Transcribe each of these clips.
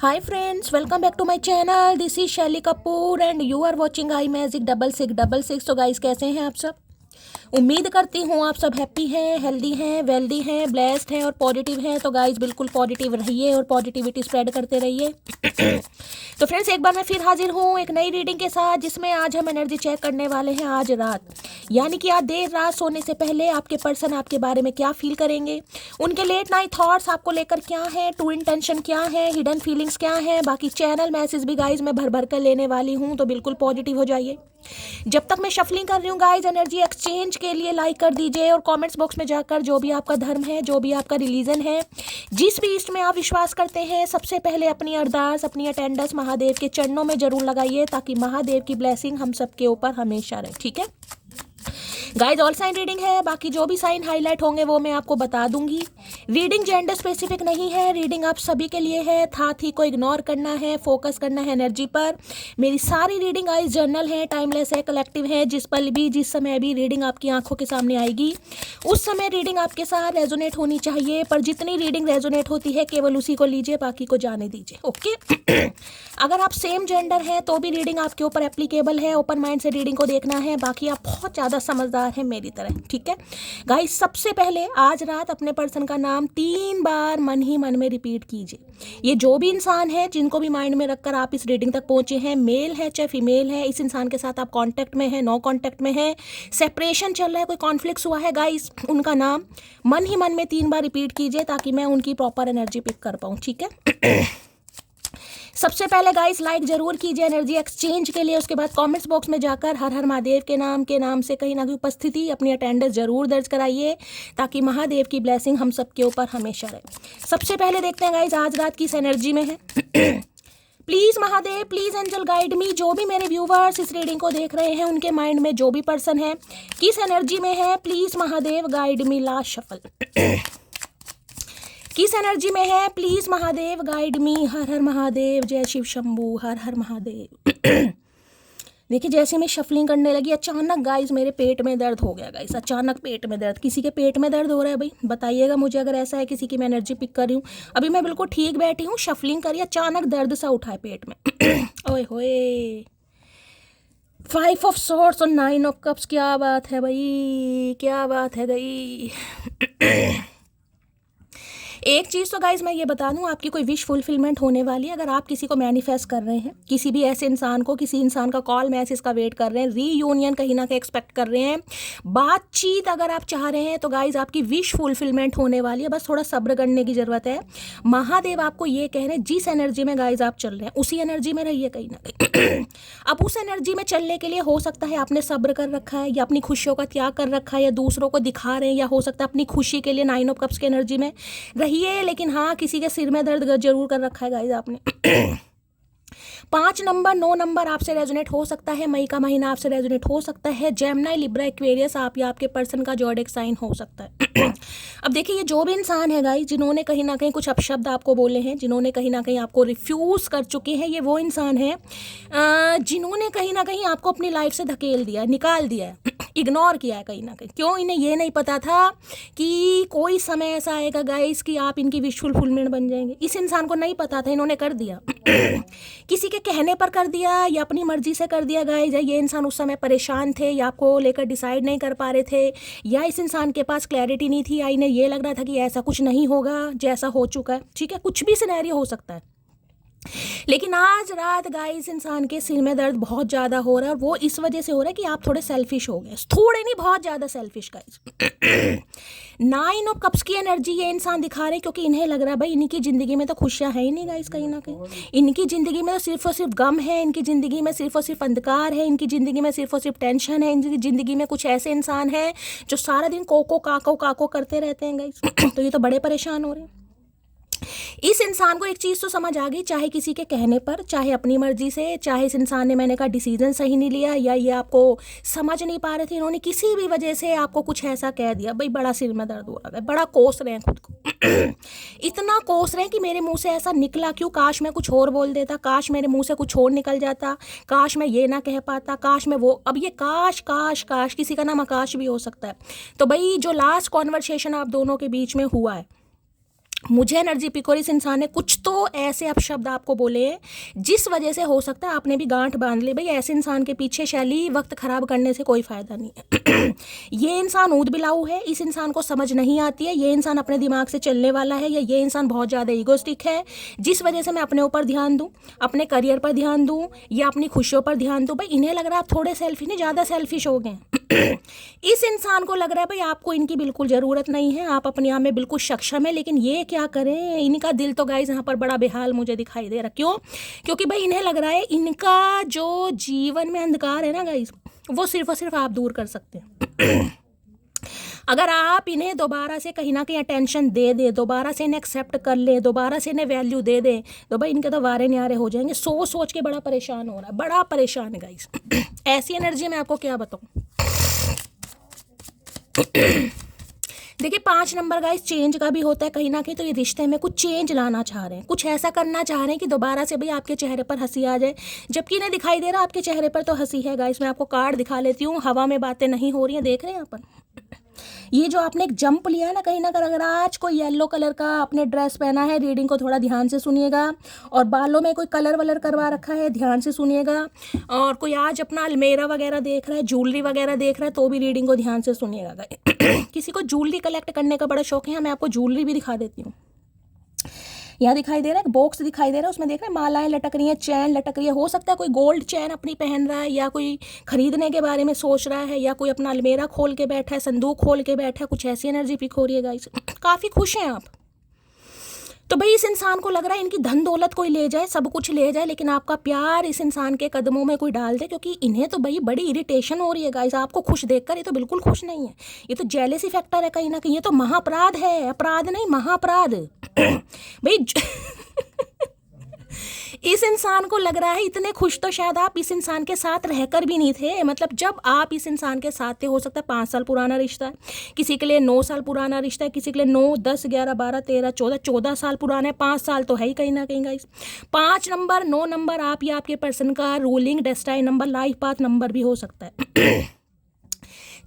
Hi friends, welcome back to my channel. This is Shelly Kapoor and you are watching I Magic 6666. तो guys कैसे हैं आप सब? उम्मीद करती हूँ आप सब हैप्पी हैं, हेल्दी हैं, वेल्दी हैं, ब्लेस्ड हैं और पॉजिटिव हैं। तो गाइस बिल्कुल पॉजिटिव रहिए और पॉजिटिविटी स्प्रेड करते रहिए। तो फ्रेंड्स एक बार मैं फिर हाजिर हूँ एक नई रीडिंग के साथ, जिसमें आज हम एनर्जी चेक करने वाले हैं आज रात, यानी कि आज देर रात सोने से पहले आपके पर्सन आपके बारे में क्या फील करेंगे, उनके लेट नाइट थॉट्स आपको लेकर क्या है, ट्रू इंटेंशन क्या है, हिडन फीलिंग्स क्या है। बाकी चैनल मैसेज भी गाइज मैं भर भर कर लेने वाली हूँ, तो बिल्कुल पॉजिटिव हो जाइए। जब तक मैं शफलिंग कर रही हूँ गाइज, एनर्जी एक्सचेंज के लिए लाइक कर दीजिए और कमेंट्स बॉक्स में जाकर जो भी आपका धर्म है, जो भी आपका रिलीजन है, जिस भी ईस्ट में आप विश्वास करते हैं, सबसे पहले अपनी अरदास, अपनी अटेंडेंस महादेव के चरणों में जरूर लगाइए, ताकि महादेव की ब्लेसिंग हम सबके ऊपर हमेशा रहे। ठीक है गाइज, ऑल साइन रीडिंग है, बाकी जो भी साइन हाईलाइट होंगे वो मैं आपको बता दूंगी। रीडिंग जेंडर स्पेसिफिक नहीं है, रीडिंग आप सभी के लिए है। था थी को इग्नोर करना है, फोकस करना है एनर्जी पर। मेरी सारी रीडिंग गाइज जर्नल है, टाइमलेस है, कलेक्टिव है। जिस पल भी, जिस समय भी रीडिंग आपकी आंखों के सामने आएगी, उस समय रीडिंग आपके साथ रेजोनेट होनी चाहिए। पर जितनी रीडिंग रेजोनेट होती है केवल उसी को लीजिए, बाकी को जाने दीजिए। ओके अगर आप सेम जेंडर हैं तो भी रीडिंग आपके ऊपर एप्लीकेबल है। ओपन माइंड से रीडिंग को देखना है, बाकी आप बहुत ज़्यादा समझदार हैं मेरी तरह। ठीक है गाइस, सबसे पहले आज रात अपने पर्सन का नाम 3 बार मन ही मन में रिपीट कीजिए। ये जो भी इंसान है जिनको भी माइंड में रखकर आप इस रीडिंग तक पहुंचे हैं, मेल है चाहे फीमेल है, इस इंसान के साथ आप कांटेक्ट में हैं, नो कांटेक्ट में हैं, सेपरेशन चल रहा है, कोई कॉन्फ्लिक्ट हुआ है गाइस, उनका नाम मन ही मन में 3 बार रिपीट कीजिए, ताकि मैं उनकी प्रॉपर एनर्जी पिक कर पाऊँ। ठीक है सबसे पहले गाइस लाइक जरूर कीजिए एनर्जी एक्सचेंज के लिए। उसके बाद कमेंट्स बॉक्स में जाकर हर हर महादेव के नाम से कहीं ना कहीं उपस्थिति, अपनी अटेंडेंस जरूर दर्ज कराइए, ताकि महादेव की ब्लेसिंग हम सबके ऊपर हमेशा रहे। सबसे पहले देखते हैं गाइस आज रात किस एनर्जी में है। Please Mahadev, please angel guide me. जो भी मेरे व्यूवर्स इस रीडिंग को देख रहे हैं, उनके माइंड में जो भी पर्सन है किस एनर्जी में है, please Mahadev guide me. Last shuffle किस एनर्जी में है, प्लीज महादेव गाइड मी। हर हर महादेव, जय शिव शंभू, हर हर महादेव। देखिए जैसे मैं शफलिंग करने लगी, अचानक गाइस मेरे पेट में दर्द हो गया। गाइस अचानक पेट में दर्द, किसी के पेट में दर्द हो रहा है भाई, बताइएगा मुझे अगर ऐसा है किसी की मैं एनर्जी पिक कर रही हूँ। अभी मैं बिल्कुल ठीक बैठी हूँ, शफलिंग करी, अचानक दर्द सा उठा है पेट में। ओए होए, 5 ऑफ सॉर्ड्स और 9 ऑफ कप्स, क्या बात है भाई, क्या बात है गई। एक चीज़ तो गाइज मैं ये बता दूं, आपकी कोई विश फुलफिलमेंट होने वाली है। अगर आप किसी को मैनिफेस्ट कर रहे हैं, किसी भी ऐसे इंसान को, किसी इंसान का कॉल मैसेज का वेट कर रहे हैं, रीयूनियन कहीं ना कहीं एक्सपेक्ट कर रहे हैं, बातचीत अगर आप चाह रहे हैं, तो गाइज आपकी विश फुलफिलमेंट होने वाली है। बस थोड़ा सब्र करने की ज़रूरत है। महादेव आपको ये कह रहे हैं, जिस एनर्जी में गाइज आप चल रहे हैं उसी एनर्जी में रहिए कहीं ना कहीं। अब उस एनर्जी में चलने के लिए हो सकता है आपने सब्र कर रखा है, या अपनी खुशियों का त्याग कर रखा है, या दूसरों को दिखा रहे हैं, या हो सकता है अपनी खुशी के लिए 9 ऑफ कप्स की एनर्जी में रहिए। लेकिन हाँ, किसी के सिर में दर्द जरूर कर रखा है गाइस आपने। 5 नंबर 9 नंबर आपसे रेजोनेट हो सकता है, मई का महीना आपसे रेजोनेट हो सकता है। जेमिनी, लिब्रा, एक्वेरियस आप या आपके पर्सन का ज़ोडिएक साइन हो सकता है। अब देखिए, ये जो भी इंसान है गाइस, जिन्होंने कहीं ना कहीं कुछ अपशब्द आपको बोले हैं, जिन्होंने कहीं ना कहीं आपको रिफ्यूज़ कर चुके हैं, ये वो इंसान है जिन्होंने कहीं ना कहीं आपको अपनी लाइफ से धकेल दिया है, निकाल दिया है, इग्नोर किया है कहीं ना कहीं। क्यों? इन्हें ये नहीं पता था कि कोई समय ऐसा आएगा गाइस कि आप इनकी विश फुलफिलमेंट बन जाएंगे। इस इंसान को नहीं पता था, इन्होंने कर दिया। किसी के कहने पर कर दिया या अपनी मर्जी से कर दिया गाइस। ये इंसान उस समय परेशान थे, या आपको लेकर डिसाइड नहीं कर पा रहे थे, या इस इंसान के पास क्लैरिटी नहीं थी, या इन्हें ये लग रहा था कि ऐसा कुछ नहीं होगा जैसा हो चुका है। ठीक है, कुछ भी सिनेरियो हो सकता है। लेकिन आज रात गाइस इंसान के सिर में दर्द बहुत ज़्यादा हो रहा है, और वो इस वजह से हो रहा है कि आप थोड़े सेल्फिश हो गए, थोड़े नहीं बहुत ज़्यादा सेल्फिश गाइस। 9 ऑफ कप्स की एनर्जी ये इंसान दिखा रहे हैं, क्योंकि इन्हें लग रहा है भाई इनकी ज़िंदगी में तो खुशियाँ है ही नहीं गाइस। कहीं ना कहीं इनकी ज़िंदगी में तो सिर्फ और सिर्फ गम है, इनकी ज़िंदगी में सिर्फ और सिर्फ अंधकार है, इनकी ज़िंदगी में सिर्फ और सिर्फ टेंशन है, इनकी ज़िंदगी में कुछ ऐसे इंसान हैं जो सारा दिन कोको काको काको करते रहते हैं गाइस। तो ये तो बड़े परेशान हो रहे हैं। इस इंसान को एक चीज़ तो समझ आ गई, चाहे किसी के कहने पर, चाहे अपनी मर्जी से, चाहे इस इंसान ने, मैंने कहा, डिसीजन सही नहीं लिया, या ये आपको समझ नहीं पा रहे थे, इन्होंने किसी भी वजह से आपको कुछ ऐसा कह दिया, भाई बड़ा सिर में दर्द हो रहा है, बड़ा कोस रहे हैं खुद को। इतना कोस रहे हैं कि मेरे मुंह से ऐसा निकला क्यों, काश मैं कुछ और बोल देता, काश मेरे मुंह से कुछ और निकल जाता, काश मैं ये ना कह पाता, काश मैं वो। अब ये काश काश काश, किसी का नाम आकाश भी हो सकता है। तो भाई जो लास्ट कॉन्वर्सेशन आप दोनों के बीच में हुआ है, मुझे एनर्जी पिक और इस इंसान ने कुछ तो ऐसे अपशब्द आपको बोले हैं जिस वजह से हो सकता है आपने भी गांठ बांध ली। भाई ऐसे इंसान के पीछे शैली वक्त खराब करने से कोई फ़ायदा नहीं है। ये इंसान ऊद बिलाऊ है, इस इंसान को समझ नहीं आती है, ये इंसान अपने दिमाग से चलने वाला है, या ये इंसान बहुत ज़्यादा ईगोस्टिक है, जिस वजह से मैं अपने ऊपर ध्यान दूँ, अपने करियर पर ध्यान दूँ या अपनी खुशियों पर ध्यान दूँ। भाई इन्हें लग रहा है आप थोड़े सेल्फी नहीं, ज़्यादा सेल्फिश हो गए। इस इंसान को लग रहा है भाई आपको इनकी बिल्कुल ज़रूरत नहीं है, आप अपने आप में बिल्कुल सक्षम है, लेकिन ये क्या करें, इनका दिल तो गाइस यहाँ पर बड़ा बेहाल मुझे दिखाई दे रहा। क्यों? क्योंकि भाई इन्हें लग रहा है इनका जो जीवन में अंधकार है ना गाइस, वो सिर्फ और सिर्फ आप दूर कर सकते हैं। अगर आप इन्हें दोबारा से कहीं ना कहीं अटेंशन दे दे, दोबारा से इन्हें एक्सेप्ट कर ले, दोबारा से इन्हें वैल्यू दे दे, तो भाई इनके तो वारे न्यारे हो जाएंगे। सोच सोच के बड़ा परेशान हो रहा है, बड़ा परेशान है गाइस। ऐसी एनर्जी मैं आपको क्या बताऊँ। देखिए 5 नंबर गाइस चेंज का भी होता है कहीं ना कहीं, तो ये रिश्ते में कुछ चेंज लाना चाह रहे हैं, कुछ ऐसा करना चाह रहे हैं कि दोबारा से भाई आपके चेहरे पर हंसी आ जाए, जबकि इन्हें दिखाई दे रहा है आपके चेहरे पर तो हंसी है। गाइस मैं आपको कार्ड दिखा लेती हूँ, हवा में बातें नहीं हो रही हैं, देख रहे हैं यहाँ पर। ये जो आपने एक जंप लिया है ना कहीं ना कहीं, अगर आज कोई येलो कलर का आपने ड्रेस पहना है, रीडिंग को थोड़ा ध्यान से सुनिएगा, और बालों में कोई कलर वलर करवा रखा है, ध्यान से सुनिएगा, और कोई आज अपना अलमेरा वगैरह देख रहा है, ज्वेलरी वगैरह देख रहा है, तो भी रीडिंग को ध्यान से सुनिएगा। किसी को ज्वेलरी कलेक्ट करने का बड़ा शौक है, मैं आपको ज्वेलरी भी दिखा देती हूँ। यहाँ दिखाई दे रहा है, बॉक्स दिखाई दे रहा है, उसमें देख रहे हैं मालाएं लटक रही हैं, चैन लटक रही है। हो सकता है कोई गोल्ड चैन अपनी पहन रहा है, या कोई खरीदने के बारे में सोच रहा है, या कोई अपना अलमेरा खोल के बैठा है, संदूक खोल के बैठा है, कुछ ऐसी एनर्जी पिक हो रही है गाइस। काफ़ी खुश हैं आप। तो भाई इस इंसान को लग रहा है इनकी धन दौलत कोई ले जाए, सब कुछ ले जाए, लेकिन आपका प्यार इस इंसान के कदमों में कोई डाल दे, क्योंकि इन्हें तो भाई बड़ी इरिटेशन हो रही है गाइस आपको खुश देखकर। ये तो बिल्कुल खुश नहीं है, ये तो जेलेसी फैक्टर है कहीं ना कहीं, ये तो महाअपराध है, अपराध नहीं महाअपराध। भाई इस इंसान को लग रहा है इतने खुश तो शायद आप इस इंसान के साथ रहकर भी नहीं थे। मतलब जब आप इस इंसान के साथ थे, हो सकता है 5 साल पुराना रिश्ता है, किसी के लिए 9 साल पुराना रिश्ता है, किसी के लिए 9, 10, 11, 12, 13, 14 साल पुराना है, 5 साल तो है ही कहीं ना कहीं गाइस। 5 नंबर, 9 नंबर आप या आपके पर्सन का ruling destined number, life path number भी हो सकता है।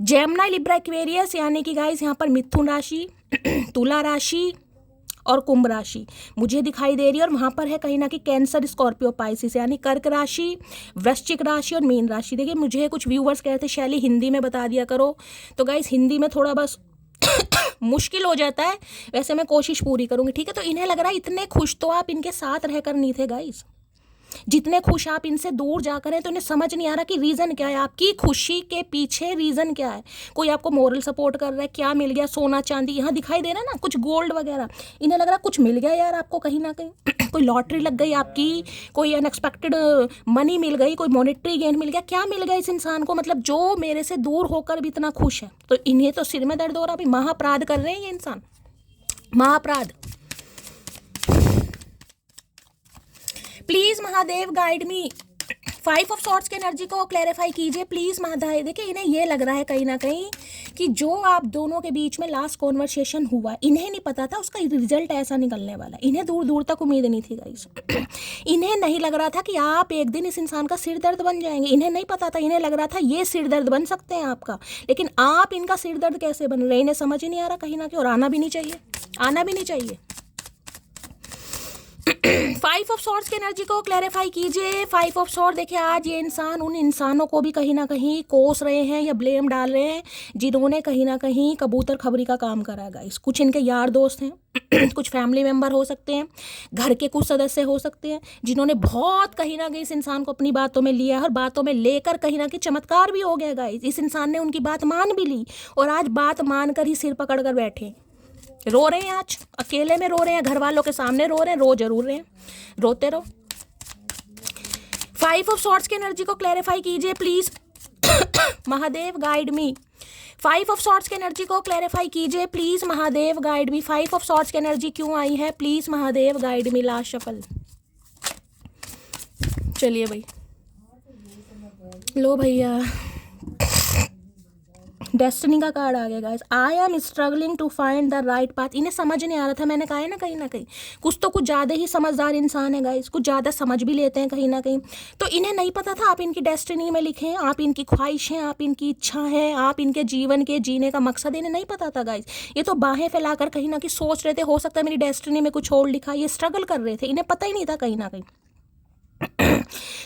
जेमिनी, लिब्रा, एक्वेरियस, यानी कि गाइस यहाँ पर मिथुन राशि, तुला राशि और कुंभ राशि मुझे दिखाई दे रही है, और वहाँ पर है कहीं ना कहीं कैंसर, स्कॉर्पियो, पाइसिस, यानी कर्क राशि, वृश्चिक राशि और मीन राशि। देखिए मुझे कुछ व्यूवर्स कहते हैं शैली हिंदी में बता दिया करो, तो गाइस हिंदी में थोड़ा बस मुश्किल हो जाता है, वैसे मैं कोशिश पूरी करूँगी, ठीक है। तो इन्हें लग रहा है इतने खुश तो आप इनके साथ रहकर नहीं थे गाइस, जितने खुश आप इनसे दूर जाकर हैं, तो इन्हें समझ नहीं आ रहा कि रीज़न क्या है, आपकी खुशी के पीछे रीज़न क्या है। कोई आपको मोरल सपोर्ट कर रहा है, क्या मिल गया, सोना चांदी, यहाँ दिखाई दे रहा है ना कुछ गोल्ड वगैरह, इन्हें लग रहा है कुछ मिल गया यार आपको कहीं ना कहीं। कोई लॉटरी लग गई आपकी, कोई अनएक्सपेक्टेड मनी मिल गई, कोई मॉनेटरी गेन मिल गया, क्या मिल गया इस इंसान को, मतलब जो मेरे से दूर होकर भी इतना खुश है। तो इन्हें तो सिर में दर्द हो रहा, अभी महाअपराध कर रहे हैं ये इंसान, महाअपराध। Please Mahadev guide me, 5 of swords की एनर्जी को क्लैरिफाई कीजिए प्लीज़ महादेव। देखिए इन्हें ये लग रहा है कहीं ना कहीं कि जो आप दोनों के बीच में लास्ट कॉन्वर्सेशन हुआ, इन्हें नहीं पता था उसका रिजल्ट ऐसा निकलने वाला, इन्हें दूर दूर तक उम्मीद नहीं थी गाइस। इन्हें नहीं लग रहा था कि आप एक दिन इस इंसान का सिर दर्द बन जाएंगे, इन्हें नहीं पता था, इन्हें लग रहा था ये सिर दर्द बन सकते हैं आपका, लेकिन आप इनका सिर दर्द कैसे बन रहे, इन्हें समझ ही नहीं आ रहा कहीं ना कहीं, और आना भी नहीं चाहिए, आना भी नहीं चाहिए। 5 ऑफ सॉर्ड्स की एनर्जी को क्लैरिफाई कीजिए। 5 ऑफ सॉर्ड, देखिए आज ये इंसान उन इंसानों को भी कहीं ना कहीं कोस रहे हैं या ब्लेम डाल रहे हैं जिन्होंने कहीं ना कहीं कबूतर खबरी का काम करा है गाइस। कुछ इनके यार दोस्त हैं, कुछ फैमिली मेंबर हो सकते हैं, घर के कुछ सदस्य हो सकते हैं, जिन्होंने बहुत कहीं ना कहीं इस इंसान को अपनी बातों में लिया है, और बातों में लेकर कहीं ना कहीं चमत्कार भी हो गया गाइस। इस इंसान ने उनकी बात मान भी ली, और आज बात मानकर ही सिर पकड़ कर बैठे, रो रहे हैं, आज अकेले में रो रहे हैं, घर वालों के सामने रो रहे हैं, रो जरूर रहे हैं, रोते रहो। 5 ऑफ सॉर्ड्स की एनर्जी को क्लैरिफाई कीजिए please Mahadev guide me. 5 of swords की एनर्जी को क्लैरिफाई कीजिए please Mahadev guide me. 5 of swords की एनर्जी क्यों आई है please Mahadev guide me. Last shuffle, चलिए भाई, लो भैया डेस्टिनी का कार्ड आ गया guys. I am struggling to find the right path. इन्हें समझ नहीं आ रहा था, मैंने कहा है ना कहीं कुछ तो कुछ ज़्यादा ही समझदार इंसान है गाइस, कुछ ज़्यादा समझ भी लेते हैं कहीं ना कहीं। तो इन्हें नहीं पता था आप इनकी डेस्टिनी में लिखे हैं, आप इनकी ख्वाहिश हैं, आप इनकी इच्छा है, आप इनके जीवन के जीने का मकसद, इन्हें नहीं पता था गाइस। ये तो बाहें फैलाकर कहीं ना कहीं सोच रहे थे हो सकता है मेरी डेस्टिनी में कुछ और लिखा। ये स्ट्रगल कर रहे थे, इन्हें पता ही नहीं था कहीं ना कहीं।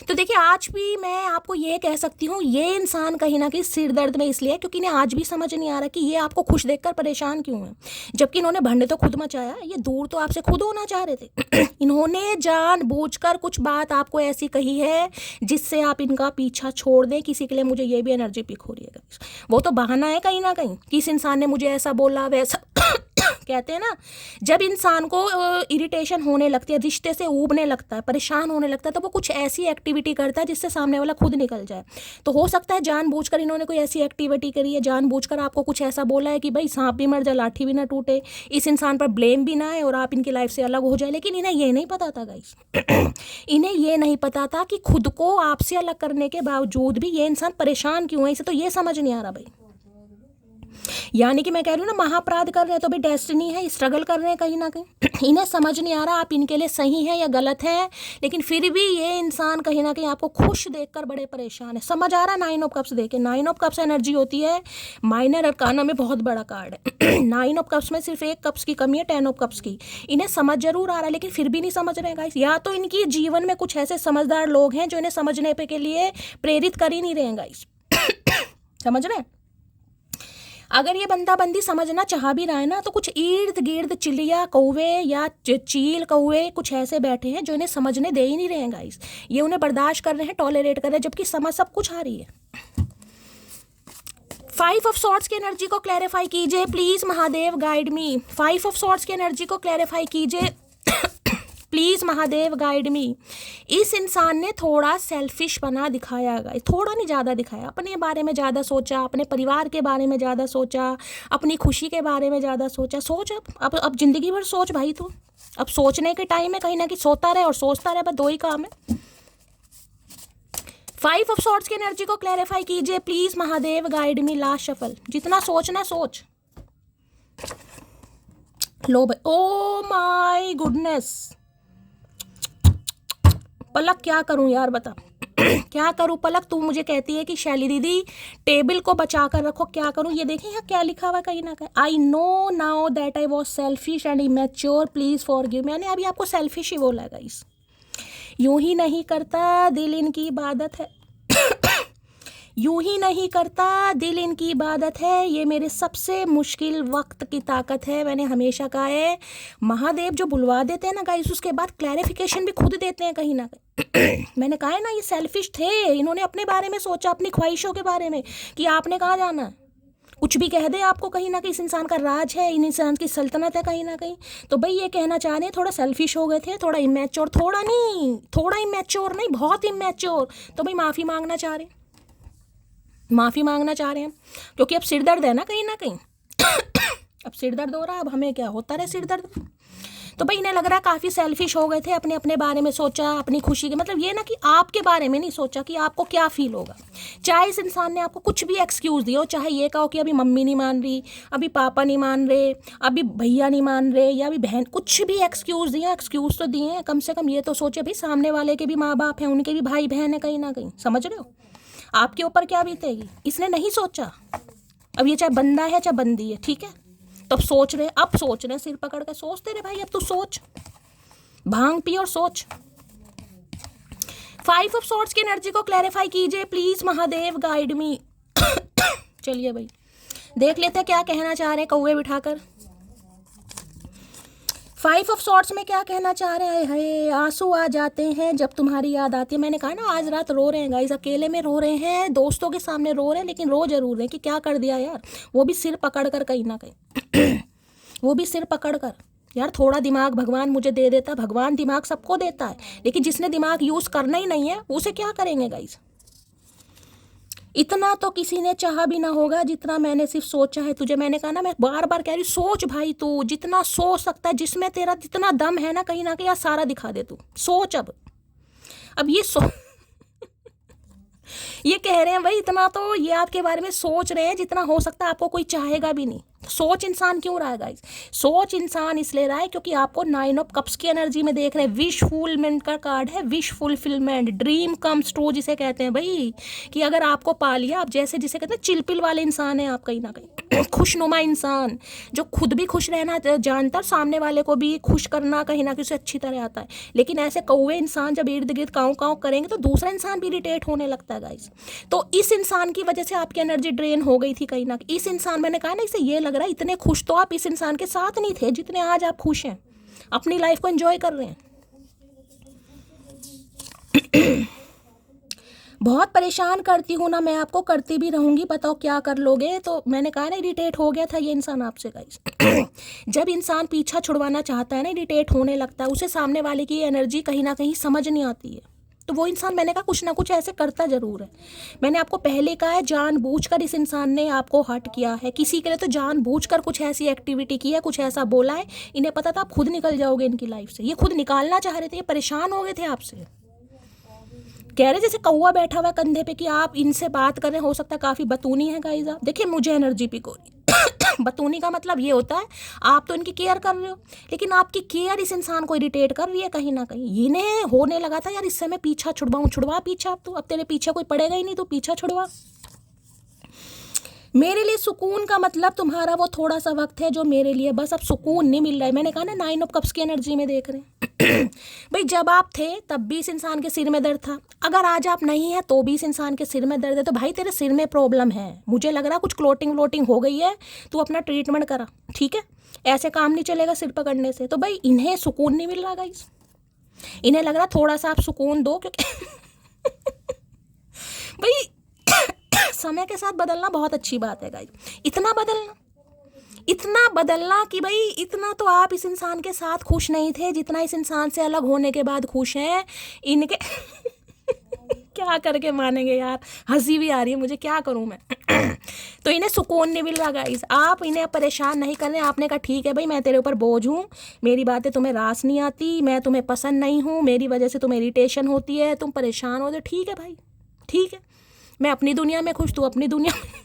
तो देखिए आज भी मैं आपको ये कह सकती हूँ, ये इंसान कहीं ना कहीं सिर दर्द में इसलिए क्योंकि इन्हें आज भी समझ नहीं आ रहा कि ये आपको खुश देखकर परेशान क्यों है, जबकि इन्होंने भंड तो खुद मचाया, ये दूर तो आपसे खुद होना चाह रहे थे। इन्होंने जानबूझकर कुछ बात आपको ऐसी कही है जिससे आप इनका पीछा छोड़ दें किसी के लिए। मुझे ये भी एनर्जी पिक हो रही है, वो तो बहाना है कहीं ना कहीं कि इस इंसान ने मुझे ऐसा बोला वैसा। कहते हैं ना, जब इंसान को इरिटेशन होने लगती है, रिश्ते से ऊबने लगता है, परेशान होने लगता है, तो वो कुछ ऐसी एक्टिविटी करता है जिससे सामने वाला खुद निकल जाए। तो हो सकता है जानबूझकर इन्होंने कोई ऐसी एक्टिविटी करी है, जानबूझकर आपको कुछ ऐसा बोला है कि भाई सांप भी मर जाए लाठी भी ना टूटे, इस इंसान पर ब्लेम भी ना आए और आप इनकी लाइफ से अलग हो जाए। लेकिन इन्हें ये नहीं पता था गाइस, इन्हें ये नहीं पता था कि खुद को आपसे अलग करने के बावजूद भी ये इंसान परेशान क्यों है, इसे तो ये समझ नहीं आ रहा भाई। यानी कि मैं कह रही हूँ ना, महाअपराध कर रहे हैं तो भी डेस्टिनी है, स्ट्रगल कर रहे हैं कहीं ना कहीं। इन्हें समझ नहीं आ रहा आप इनके लिए सही है या गलत है, लेकिन फिर भी ये इंसान कहीं ना कहीं आपको खुश देखकर बड़े परेशान है। समझ आ रहा 9 ऑफ कप्स देखे, 9 ऑफ कप्स एनर्जी होती है माइनर अरकाना में, बहुत बड़ा कार्ड है। 9 ऑफ कप्स में सिर्फ 1 कप्स की कमी है 10 ऑफ कप्स की। इन्हें समझ जरूर आ रहा है लेकिन फिर भी नहीं समझ रहे हैं गाइस। या तो इनकी जीवन में कुछ ऐसे समझदार लोग हैं जो इन्हें समझने पे के लिए प्रेरित कर ही नहीं रहे हैं गाइस। समझ रहे हैं? अगर ये बंदा बंदी समझना चाह भी रहा है ना, तो कुछ इर्द गिर्द चिड़िया कौवे या चील कौवे कुछ ऐसे बैठे हैं जो इन्हें समझने दे ही नहीं रहे हैं गाइस। ये उन्हें बर्दाश्त कर रहे हैं, टॉलरेट कर रहे हैं, जबकि समझ सब कुछ आ रही है। 5 ऑफ सॉर्ड्स की एनर्जी को क्लैरिफाई कीजिए please Mahadev, guide me. 5 of swords की एनर्जी को क्लैरिफाई कीजिए प्लीज महादेव, गाइड मी। इस इंसान ने थोड़ा सेल्फिश बना दिखाया, थोड़ा नहीं ज़्यादा दिखाया, अपने बारे में ज़्यादा सोचा, अपने परिवार के बारे में ज़्यादा सोचा, अपनी खुशी के बारे में ज़्यादा सोचा। सोच अब जिंदगी भर सोच भाई, तू अब सोचने के टाइम में कहीं ना कहीं सोता रहे और सोचता रहे, बस 2 ही काम है। 5 ऑफ सॉर्ड्स की एनर्जी को क्लैरिफाई कीजिए please Mahadev, guide me. Last shuffle, जितना सोचना सोच लो भाई। ओ माय गुडनेस, पलक क्या करूं यार, बता क्या करूं पलक। तू मुझे कहती है कि शैली दीदी टेबल को बचा कर रखो, क्या करूं। ये देखें यहाँ क्या लिखा हुआ कहीं ना कहीं, I know now that I was selfish and immature, please forgive. मैंने अभी आपको सेल्फिश ही बोला गाइस। यूं ही नहीं करता दिल इनकी इबादत है, यूं ही नहीं करता दिल इनकी इबादत है, ये मेरे सबसे मुश्किल वक्त की ताकत है। मैंने हमेशा कहा है महादेव जो बुलवा देते हैं ना गाइस, उसके बाद क्लैरिफिकेशन भी खुद देते हैं कहीं ना कहीं। मैंने कहा है ना, ये सेल्फिश थे, इन्होंने अपने बारे में सोचा, अपनी ख्वाहिशों के बारे में कि आपने कहाँ जाना है, कुछ भी कह दे आपको, कहीं ना कहीं इस इंसान का राज है, इन इंसान की सल्तनत है कहीं ना कहीं। तो भाई ये कहना चाह रहे हैं थोड़ा सेल्फिश हो गए थे, थोड़ा इमेच्योर, थोड़ा नहीं, थोड़ा इमेच्योर नहीं, बहुत इमेच्योर। तो भाई माफ़ी मांगना चाह रहे हैं, माफ़ी मांगना चाह रहे हैं, क्योंकि अब सिर दर्द है ना कहीं ना कहीं। अब सिर दर्द हो रहा है, अब हमें क्या होता रहे सिर दर्द। तो भाई इन्हें लग रहा है काफ़ी सेल्फिश हो गए थे, अपने अपने बारे में सोचा, अपनी खुशी के, मतलब ये ना कि आपके बारे में नहीं सोचा कि आपको क्या फील होगा। चाहे इस इंसान ने आपको कुछ भी एक्सक्यूज़ दिया हो, चाहे ये कहो कि अभी मम्मी नहीं मान रही, अभी पापा नहीं मान रहे, अभी भैया नहीं मान रहे, या अभी बहन, कुछ भी एक्सक्यूज़ दिए, एक्सक्यूज़ तो दिए हैं, कम से कम ये तो सोचे भाई सामने वाले के भी माँ बाप हैं, उनके भी भाई बहन है कहीं ना कहीं। समझ रहे हो आपके ऊपर क्या बीतेगी। इसने नहीं सोचा। अब ये चाहे बंदा है चाहे बंदी है, ठीक है, तो अब सोच रहे, सिर पकड़ के सोचते रहे भाई। अब तू सोच, भांग पी और सोच। 5 ऑफ सॉर्ड्स की एनर्जी को क्लैरिफाई कीजिए प्लीज महादेव, गाइड मी। चलिए भाई देख लेते हैं क्या कहना चाह रहे हैं कौवे बिठाकर। 5 ऑफ सॉर्ड्स में क्या कहना चाह रहे हैं, है आंसू आ जाते हैं जब तुम्हारी याद आती है। मैंने कहा ना आज रात रो रहे हैं गाइस, अकेले में रो रहे हैं, दोस्तों के सामने रो रहे हैं, लेकिन रो जरूर रहे हैं कि क्या कर दिया यार, वो भी सिर पकड़ कर कहीं ना कहीं। वो भी सिर पकड़ कर यार, थोड़ा दिमाग भगवान मुझे दे देता। भगवान दिमाग सबको देता है, लेकिन जिसने दिमाग यूज करना ही नहीं है उसे क्या करेंगे गाइस। इतना तो किसी ने चाहा भी ना होगा जितना मैंने सिर्फ सोचा है तुझे। मैंने कहा ना, मैं बार बार कह रही, सोच भाई, तू जितना सोच सकता है, जिसमें तेरा जितना दम है ना कहीं ना कहीं सारा दिखा दे तू। सोच अब ये ये कह रहे हैं भाई इतना तो ये आपके बारे में सोच रहे हैं जितना हो सकता है आपको कोई चाहेगा भी नहीं। सोच इंसान क्यों रहा है गाइस? सोच इंसान इसलिए रहा है क्योंकि आपको 9 ऑफ कप्स की एनर्जी में देख रहे हैं। विश फुलफिलमेंट का कार्ड है, wish fulfilment, dream comes true जिसे कहते हैं भाई, कि अगर आपको पा लिया, आप जैसे जिसे कहते हैं चिलपिल वाले इंसान है आप कहीं ना कहीं, खुशनुमा इंसान जो खुद भी खुश रहना जानता है, सामने वाले को भी खुश करना कहीं ना कहीं उसे अच्छी तरह आता है। लेकिन ऐसे कौवे इंसान जब इर्द गिर्द काँव काँव करेंगे तो दूसरा इंसान भी इरिटेट होने लगता है गाइस। तो इस इंसान की वजह से आपकी एनर्जी ड्रेन हो गई थी कहीं ना कहीं। इस इंसान, मैंने कहा ना, इसे ये लग रहा है इतने खुश तो आप इस इंसान के साथ नहीं थे जितने आज आप खुश हैं, अपनी लाइफ को एंजॉय कर रहे हैं। बहुत परेशान करती हूँ ना मैं आपको, करती भी रहूंगी, बताओ क्या कर लोगे। तो मैंने कहा ना इरिटेट हो गया था ये इंसान आपसे गाइस। जब इंसान पीछा छुड़वाना चाहता है ना, इरिटेट होने लगता है, उसे सामने वाले की एनर्जी कहीं ना कहीं समझ नहीं आती है, तो वो इंसान, मैंने कहा, कुछ ना कुछ ऐसे करता जरूर है। मैंने आपको पहले कहा है जानबूझकर इस इंसान ने आपको हर्ट किया है, किसी के लिए तो जानबूझकर कुछ ऐसी एक्टिविटी की है, कुछ ऐसा बोला है, इन्हें पता था आप खुद निकल जाओगे इनकी लाइफ से, ये खुद निकालना चाह रहे थे, ये परेशान हो गए थे आपसे। कह रहे जैसे कौवा बैठा हुआ कंधे पे कि आप इनसे बात कर रहे हैं, हो सकता है काफ़ी बतूनी है गाइस आप। देखिए मुझे एनर्जी पिकोरी बतूनी का मतलब ये होता है आप तो इनकी केयर कर रहे हो, लेकिन आपकी केयर इस इंसान को इरिटेट कर रही है कहीं ना कहीं। इन्हें होने लगा था यार इससे मैं पीछा छुड़वाऊँ, छुड़वा पीछा, अब तो अब तेरे पीछे कोई पड़ेगा ही नहीं, तो पीछा छुड़वा। मेरे लिए सुकून का मतलब तुम्हारा वो थोड़ा सा वक्त है जो मेरे लिए बस अब सुकून नहीं मिल रहा है। मैंने कहा ना 9 ऑफ कप्स की एनर्जी में देख रहे हैं। भाई जब आप थे तब भी इस इंसान के सिर में दर्द था, अगर आज आप नहीं है तो भी इस इंसान के सिर में दर्द है। तो भाई तेरे सिर में प्रॉब्लम है, मुझे लग रहा कुछ क्लोटिंग व्लोटिंग हो गई है, तू अपना ट्रीटमेंट करा, ठीक है? ऐसे काम नहीं चलेगा सिर पकड़ने से। तो भाई इन्हें सुकून नहीं मिल रहा गाइस, इन्हें लग रहा थोड़ा सा आप सुकून दो, क्योंकि भाई समय के साथ बदलना बहुत अच्छी बात है गाइस। इतना बदलना कि भाई इतना तो आप इस इंसान के साथ खुश नहीं थे जितना इस इंसान से अलग होने के बाद खुश हैं। इनके क्या करके मानेंगे यार, हंसी भी आ रही है मुझे, क्या करूं मैं। तो इन्हें सुकून नहीं मिल रहा गाइस, आप इन्हें परेशान नहीं कर रहे। आपने कहा ठीक है भाई मैं तेरे ऊपर बोझ हूँ, मेरी बातें तुम्हें रास नहीं आती, मैं तुम्हें पसंद नहीं हूँ, मेरी वजह से तुम्हें इरिटेशन होती है, तुम परेशान हो, तो ठीक है भाई, ठीक है, मैं अपनी दुनिया में खुश, तू अपनी दुनिया में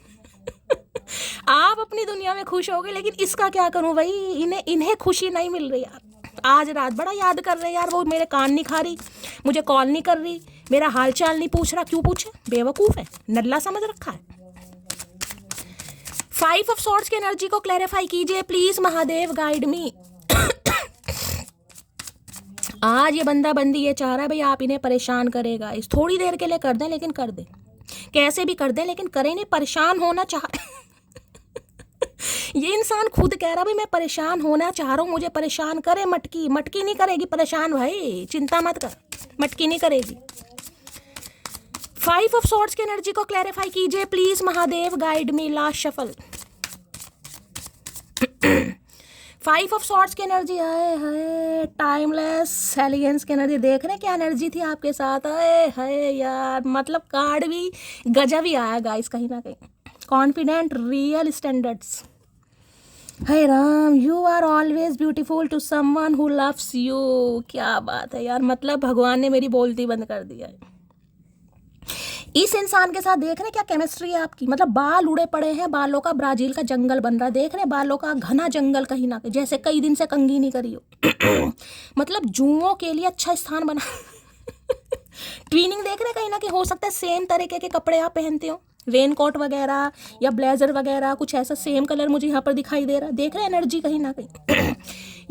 आप अपनी दुनिया में खुश हो गए। लेकिन इसका क्या करूं भाई, इन्हें खुशी नहीं मिल रही यार। आज रात बड़ा याद कर रहे हैं यार, वो मेरे कान नहीं खा रही, मुझे कॉल नहीं कर रही, मेरा हाल चाल नहीं पूछ रहा, क्यों पूछे, बेवकूफ़ है, नल्ला समझ रखा है। 5 ऑफ सॉर्ड्स की एनर्जी को क्लैरिफाई कीजिए प्लीज महादेव, गाइड मी। आज ये बंदा बंदी ये चाह रहा है भाई आप इन्हें परेशान करेगा, इस थोड़ी देर के लिए कर दें, लेकिन कर दें, कैसे भी कर दें, लेकिन करें नहीं, परेशान होना चाह ये इंसान खुद कह रहा भाई मैं परेशान होना चाह रहा हूँ, मुझे परेशान करे। मटकी नहीं करेगी परेशान भाई, चिंता मत कर, मटकी नहीं करेगी। 5 ऑफ सॉर्ड्स की एनर्जी को क्लैरिफाई कीजिए please Mahadev, guide me, last shuffle. 5 of swords की एनर्जी है, टाइमलेस एलिगेंस की एनर्जी। देख रहे हैं क्या एनर्जी थी आपके साथ, है यार, मतलब कार्ड भी गजब ही आया गाइस कहीं ना कहीं। कॉन्फिडेंट, रियल स्टैंडर्ड्स, हे Ram, you are always beautiful to someone who loves you. क्या बात है यार, मतलब भगवान ने मेरी बोलती बंद कर दिया है। इस इंसान के साथ देख रहे हैं क्या केमिस्ट्री है आपकी, मतलब बाल उड़े पड़े हैं, बालों का ब्राजील का जंगल बन रहा है, देख रहे हैं बालों का घना जंगल कहीं ना कहीं, जैसे कई दिन से कंघी नहीं करी हो। मतलब जुओं के लिए अच्छा स्थान बना। ट्विनिंग देख रहे हैं कहीं ना कहीं, हो सकता है सेम तरीके के कपड़े आप पहनते हो, रेन कोट वगैरह या ब्लेजर वगैरह, कुछ ऐसा सेम कलर मुझे यहाँ पर दिखाई दे रहा है। देख रहे हैं एनर्जी कहीं ना कहीं।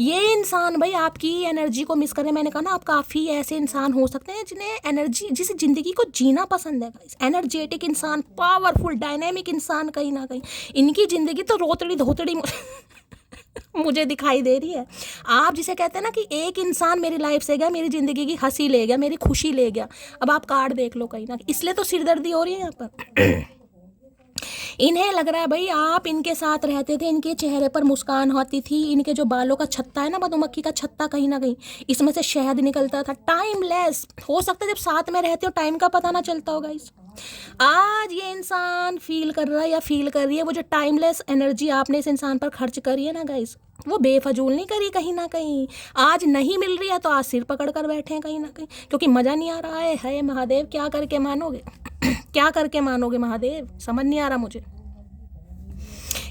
ये इंसान भाई आपकी एनर्जी को मिस कर रहे हैं। मैंने कहा ना आप काफ़ी ऐसे इंसान हो सकते हैं जिन्हें एनर्जी, जिसे ज़िंदगी को जीना पसंद है गाइस, एनर्जेटिक इंसान, पावरफुल डायनेमिक इंसान कहीं ना कहीं। इनकी ज़िंदगी तो रोतड़ी धोतड़ी मुझे दिखाई दे रही है। आप जिसे कहते हैं ना कि एक इंसान मेरी लाइफ से गया, मेरी ज़िंदगी की हंसी ले गया, मेरी खुशी ले गया, अब आप कार्ड देख लो कहीं ना, इसलिए तो सिरदर्दी हो रही है यहाँ पर। इन्हें लग रहा है भाई आप इनके साथ रहते थे, इनके चेहरे पर मुस्कान होती थी, इनके जो बालों का छत्ता है ना, मधुमक्खी का छत्ता कहीं ना कहीं, इसमें से शहद निकलता था। टाइमलेस, हो सकता है जब साथ में रहते हो टाइम का पता ना चलता होगा। इस आज ये इंसान फील कर रहा है या फील कर रही है, वो जो टाइमलेस एनर्जी आपने इस इंसान पर खर्च करी है ना गाइस, वो बेफजूल नहीं करी कहीं ना कहीं। आज नहीं मिल रही है तो आज सिर पकड़ कर बैठे हैं कहीं ना कहीं, क्योंकि मज़ा नहीं आ रहा है महादेव, क्या करके मानोगे। क्या करके मानोगे महादेव, समझ नहीं आ रहा मुझे।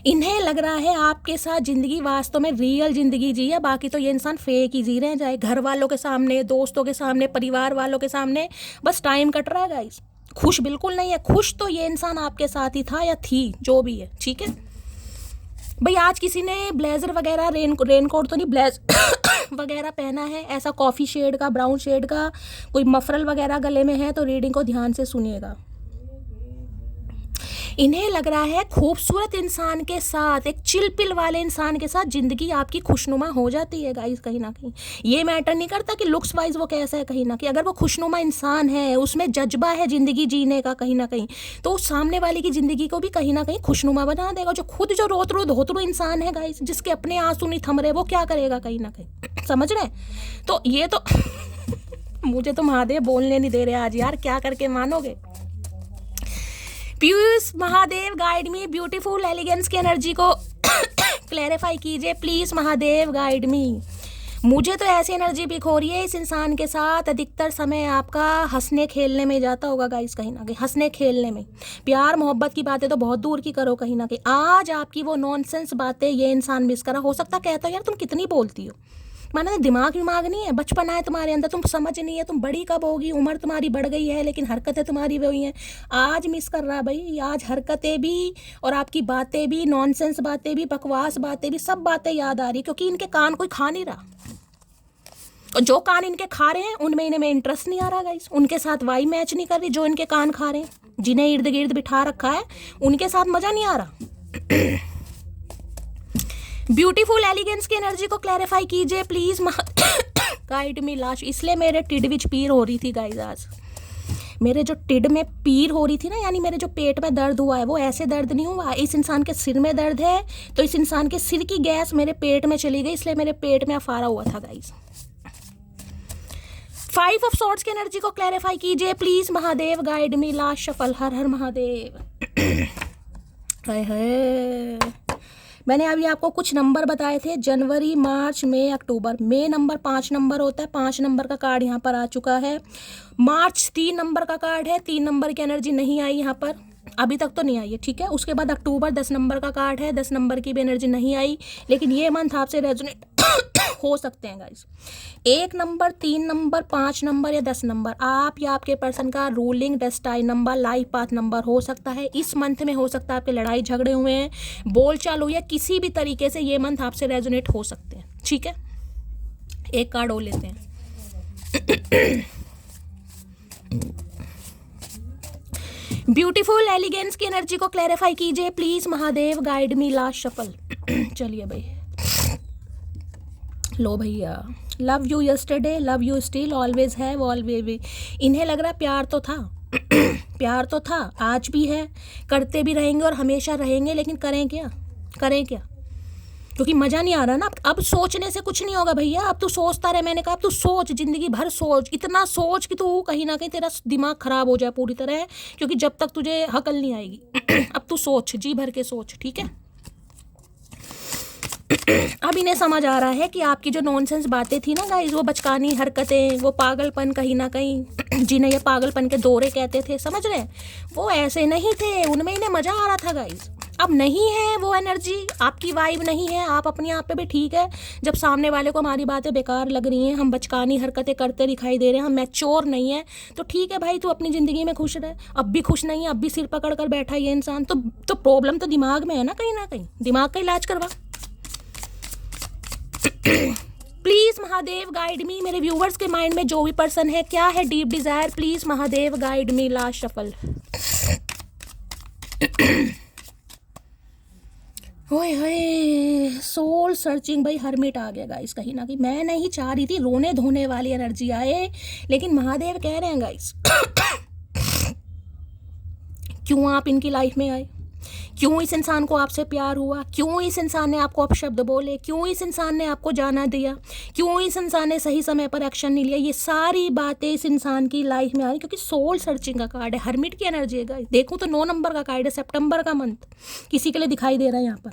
इन्हें लग रहा है आपके साथ जिंदगी वास्तव में रियल जिंदगी जी है, बाकी तो ये इंसान फेक ही जी रहे हैं, चाहे घर वालों के सामने, दोस्तों के सामने, परिवार वालों के सामने, बस टाइम कट रहा है गाइस। खुश बिल्कुल नहीं है। खुश तो ये इंसान आपके साथ ही था या थी, जो भी है, ठीक है भाई। आज किसी ने ब्लेजर वगैरह, रेनकोट तो नहीं, ब्लेजर वगैरह पहना है, ऐसा कॉफ़ी शेड का, ब्राउन शेड का, कोई मफरल वगैरह गले में है, तो रीडिंग को ध्यान से सुनिएगा। इन्हें लग रहा है खूबसूरत इंसान के साथ, एक चिलपिल वाले इंसान के साथ ज़िंदगी आपकी खुशनुमा हो जाती है गाइस। कहीं ना कहीं ये मैटर नहीं करता कि लुक्स वाइज वो कैसा है, कहीं ना कहीं अगर वो खुशनुमा इंसान है, उसमें जज्बा है ज़िंदगी जीने का कहीं ना कहीं, तो उस सामने वाले की ज़िंदगी को भी कहीं ना कहीं खुशनुमा बना देगा। जो खुद जो रोतरू धोतरू इंसान है गाइस, जिसके अपने आंसू नहीं थम रहे, वो क्या करेगा कहीं ना कहीं, समझ रहे हैं। तो ये तो मुझे तो महादेव बोलने नहीं दे रहे आज यार, क्या करके मानोगे। Piyush Mahadev guide me, beautiful elegance की एनर्जी को क्लैरिफाई कीजिए प्लीज महादेव, गाइड मी। मुझे तो ऐसी एनर्जी पिक हो रही है, इस इंसान के साथ अधिकतर समय आपका हंसने खेलने में जाता होगा गाइस, कहीं ना कहीं हंसने खेलने में। प्यार मोहब्बत की बातें तो बहुत दूर की करो, कहीं ना कहीं आज आपकी वो नॉनसेंस बातें ये इंसान मिस करा। हो सकता कहता है यार तुम कितनी बोलती हो, माने दिमाग नहीं है, बचपन है तुम्हारे अंदर, तुम समझ नहीं है, तुम बड़ी कब होगी, उम्र तुम्हारी बढ़ गई है, लेकिन हरकतें तुम्हारी वही हैं। आज मिस कर रहा भाई, आज हरकतें भी और आपकी बातें भी, नॉनसेंस बातें भी, बकवास बातें भी, सब बातें याद आ रही, क्योंकि इनके कान कोई खा नहीं रहा, और जो कान इनके खा रहे हैं उनमें इनमें इंटरेस्ट नहीं आ रहा गाइस, उनके साथ वाई मैच नहीं कर रही। जो इनके कान खा रहे हैं, जिन्हें इर्द गिर्द बिठा रखा है, उनके साथ मजा नहीं आ रहा। ब्यूटीफुल एलिगेंस की एनर्जी को क्लैरिफाई कीजिए प्लीज गाइड मी लास्ट। इसलिए मेरे टिड विच पीर हो रही थी गाइज आज, मेरे जो टिड में पीर हो रही थी ना, यानी मेरे जो पेट में दर्द हुआ है, वो ऐसे दर्द नहीं हुआ। इस इंसान के सिर में दर्द है, तो इस इंसान के सिर की गैस मेरे पेट में चली गई, इसलिए मेरे पेट में अफारा हुआ था गाइज। 5 ऑफ सॉर्ड्स की एनर्जी को क्लैरिफाई कीजिए please Mahadev, guide me last shuffle. हर हर महादेव। हाय हाय, मैंने अभी आपको कुछ नंबर बताए थे, जनवरी, मार्च, मई, अक्टूबर। मई नंबर 5 नंबर होता है, 5 नंबर का कार्ड यहाँ पर आ चुका है। मार्च 3 नंबर का कार्ड है, 3 नंबर की एनर्जी नहीं आई यहाँ पर, अभी तक तो नहीं आई है, ठीक है। उसके बाद अक्टूबर 10 नंबर का कार्ड है, 10 नंबर की भी एनर्जी नहीं आई, लेकिन ये मंथ आपसे रेजोनेट हो सकते हैं गाइस। 1 नंबर, 3 नंबर, 5 नंबर या 10 नंबर, आप या आपके पर्सन का ruling destined number, life path number हो सकता है। इस मंथ में हो सकता है आपके लड़ाई झगड़े हुए हैं, बोलचाल हुई है, किसी भी तरीके से ये मंथ आपसे रेजोनेट हो सकते हैं, ठीक है। एक कार्ड और लेते हैं। ब्यूटीफुल एलिगेंस की एनर्जी को क्लैरिफाई कीजिए please Mahadev, guide me last shuffle. चलिए भाई, लो भैया। Love you yesterday, love you still, always have, always भी। इन्हें लग रहा प्यार तो था प्यार तो था, आज भी है, करते भी रहेंगे और हमेशा रहेंगे, लेकिन करें क्या, करें क्या, क्योंकि मज़ा नहीं आ रहा ना। अब सोचने से कुछ नहीं होगा भैया, अब तू सोचता रहे। मैंने कहा अब तू सोच, जिंदगी भर सोच, इतना सोच कि तू कहीं ना कहीं तेरा दिमाग खराब हो जाए पूरी तरह, क्योंकि जब तक तुझे अकल नहीं आएगी। अब तू सोच, जी भर के सोच, ठीक है। अब इन्हें समझ आ रहा है कि आपकी जो नॉनसेंस बातें थी ना गाइस, वो बचकानी हरकतें, वो पागलपन कहीं ना कहीं, जिन्हें ये पागलपन के दौरे कहते थे, समझ रहे हैं, वो ऐसे नहीं थे, उनमें इन्हें मजा आ रहा था गाइस। अब नहीं है वो एनर्जी, आपकी वाइब नहीं है, आप अपने आप पे भी ठीक है। जब सामने वाले को हमारी बातें बेकार लग रही हैं, हम बचकानी हरकतें करते दिखाई दे रहे हैं, हम मैच्योर नहीं है, तो ठीक है भाई, तू अपनी ज़िंदगी में खुश रहे। अब भी खुश नहीं है, अब भी सिर पकड़ कर बैठा ये इंसान, तो प्रॉब्लम तो दिमाग में है ना कहीं, दिमाग का इलाज करवा। प्लीज महादेव गाइड मी, मेरे व्यूवर्स के माइंड में जो भी पर्सन है, क्या है deep Dzire, please Mahadev guide me last shuffle. ओए होए, सोल सर्चिंग भाई, हरमिट आ गया गाइस कहीं ना कहीं। मैं नहीं चाह रही थी रोने धोने वाली एनर्जी आए, लेकिन महादेव कह रहे हैं गाइस। क्यों आप इनकी लाइफ में आए, क्यों इस इंसान को आपसे प्यार हुआ, क्यों इस इंसान ने आपको अपशब्द बोले, क्यों इस इंसान ने आपको जाना दिया, क्यों इस इंसान ने सही समय पर एक्शन नहीं लिया, ये सारी बातें इस इंसान की लाइफ में आ रही, क्योंकि सोल सर्चिंग का कार्ड है, हरमिट की एनर्जी है। देखूं तो 9 नंबर का कार्ड है, सितंबर का मंथ किसी के लिए दिखाई दे रहा है यहाँ पर।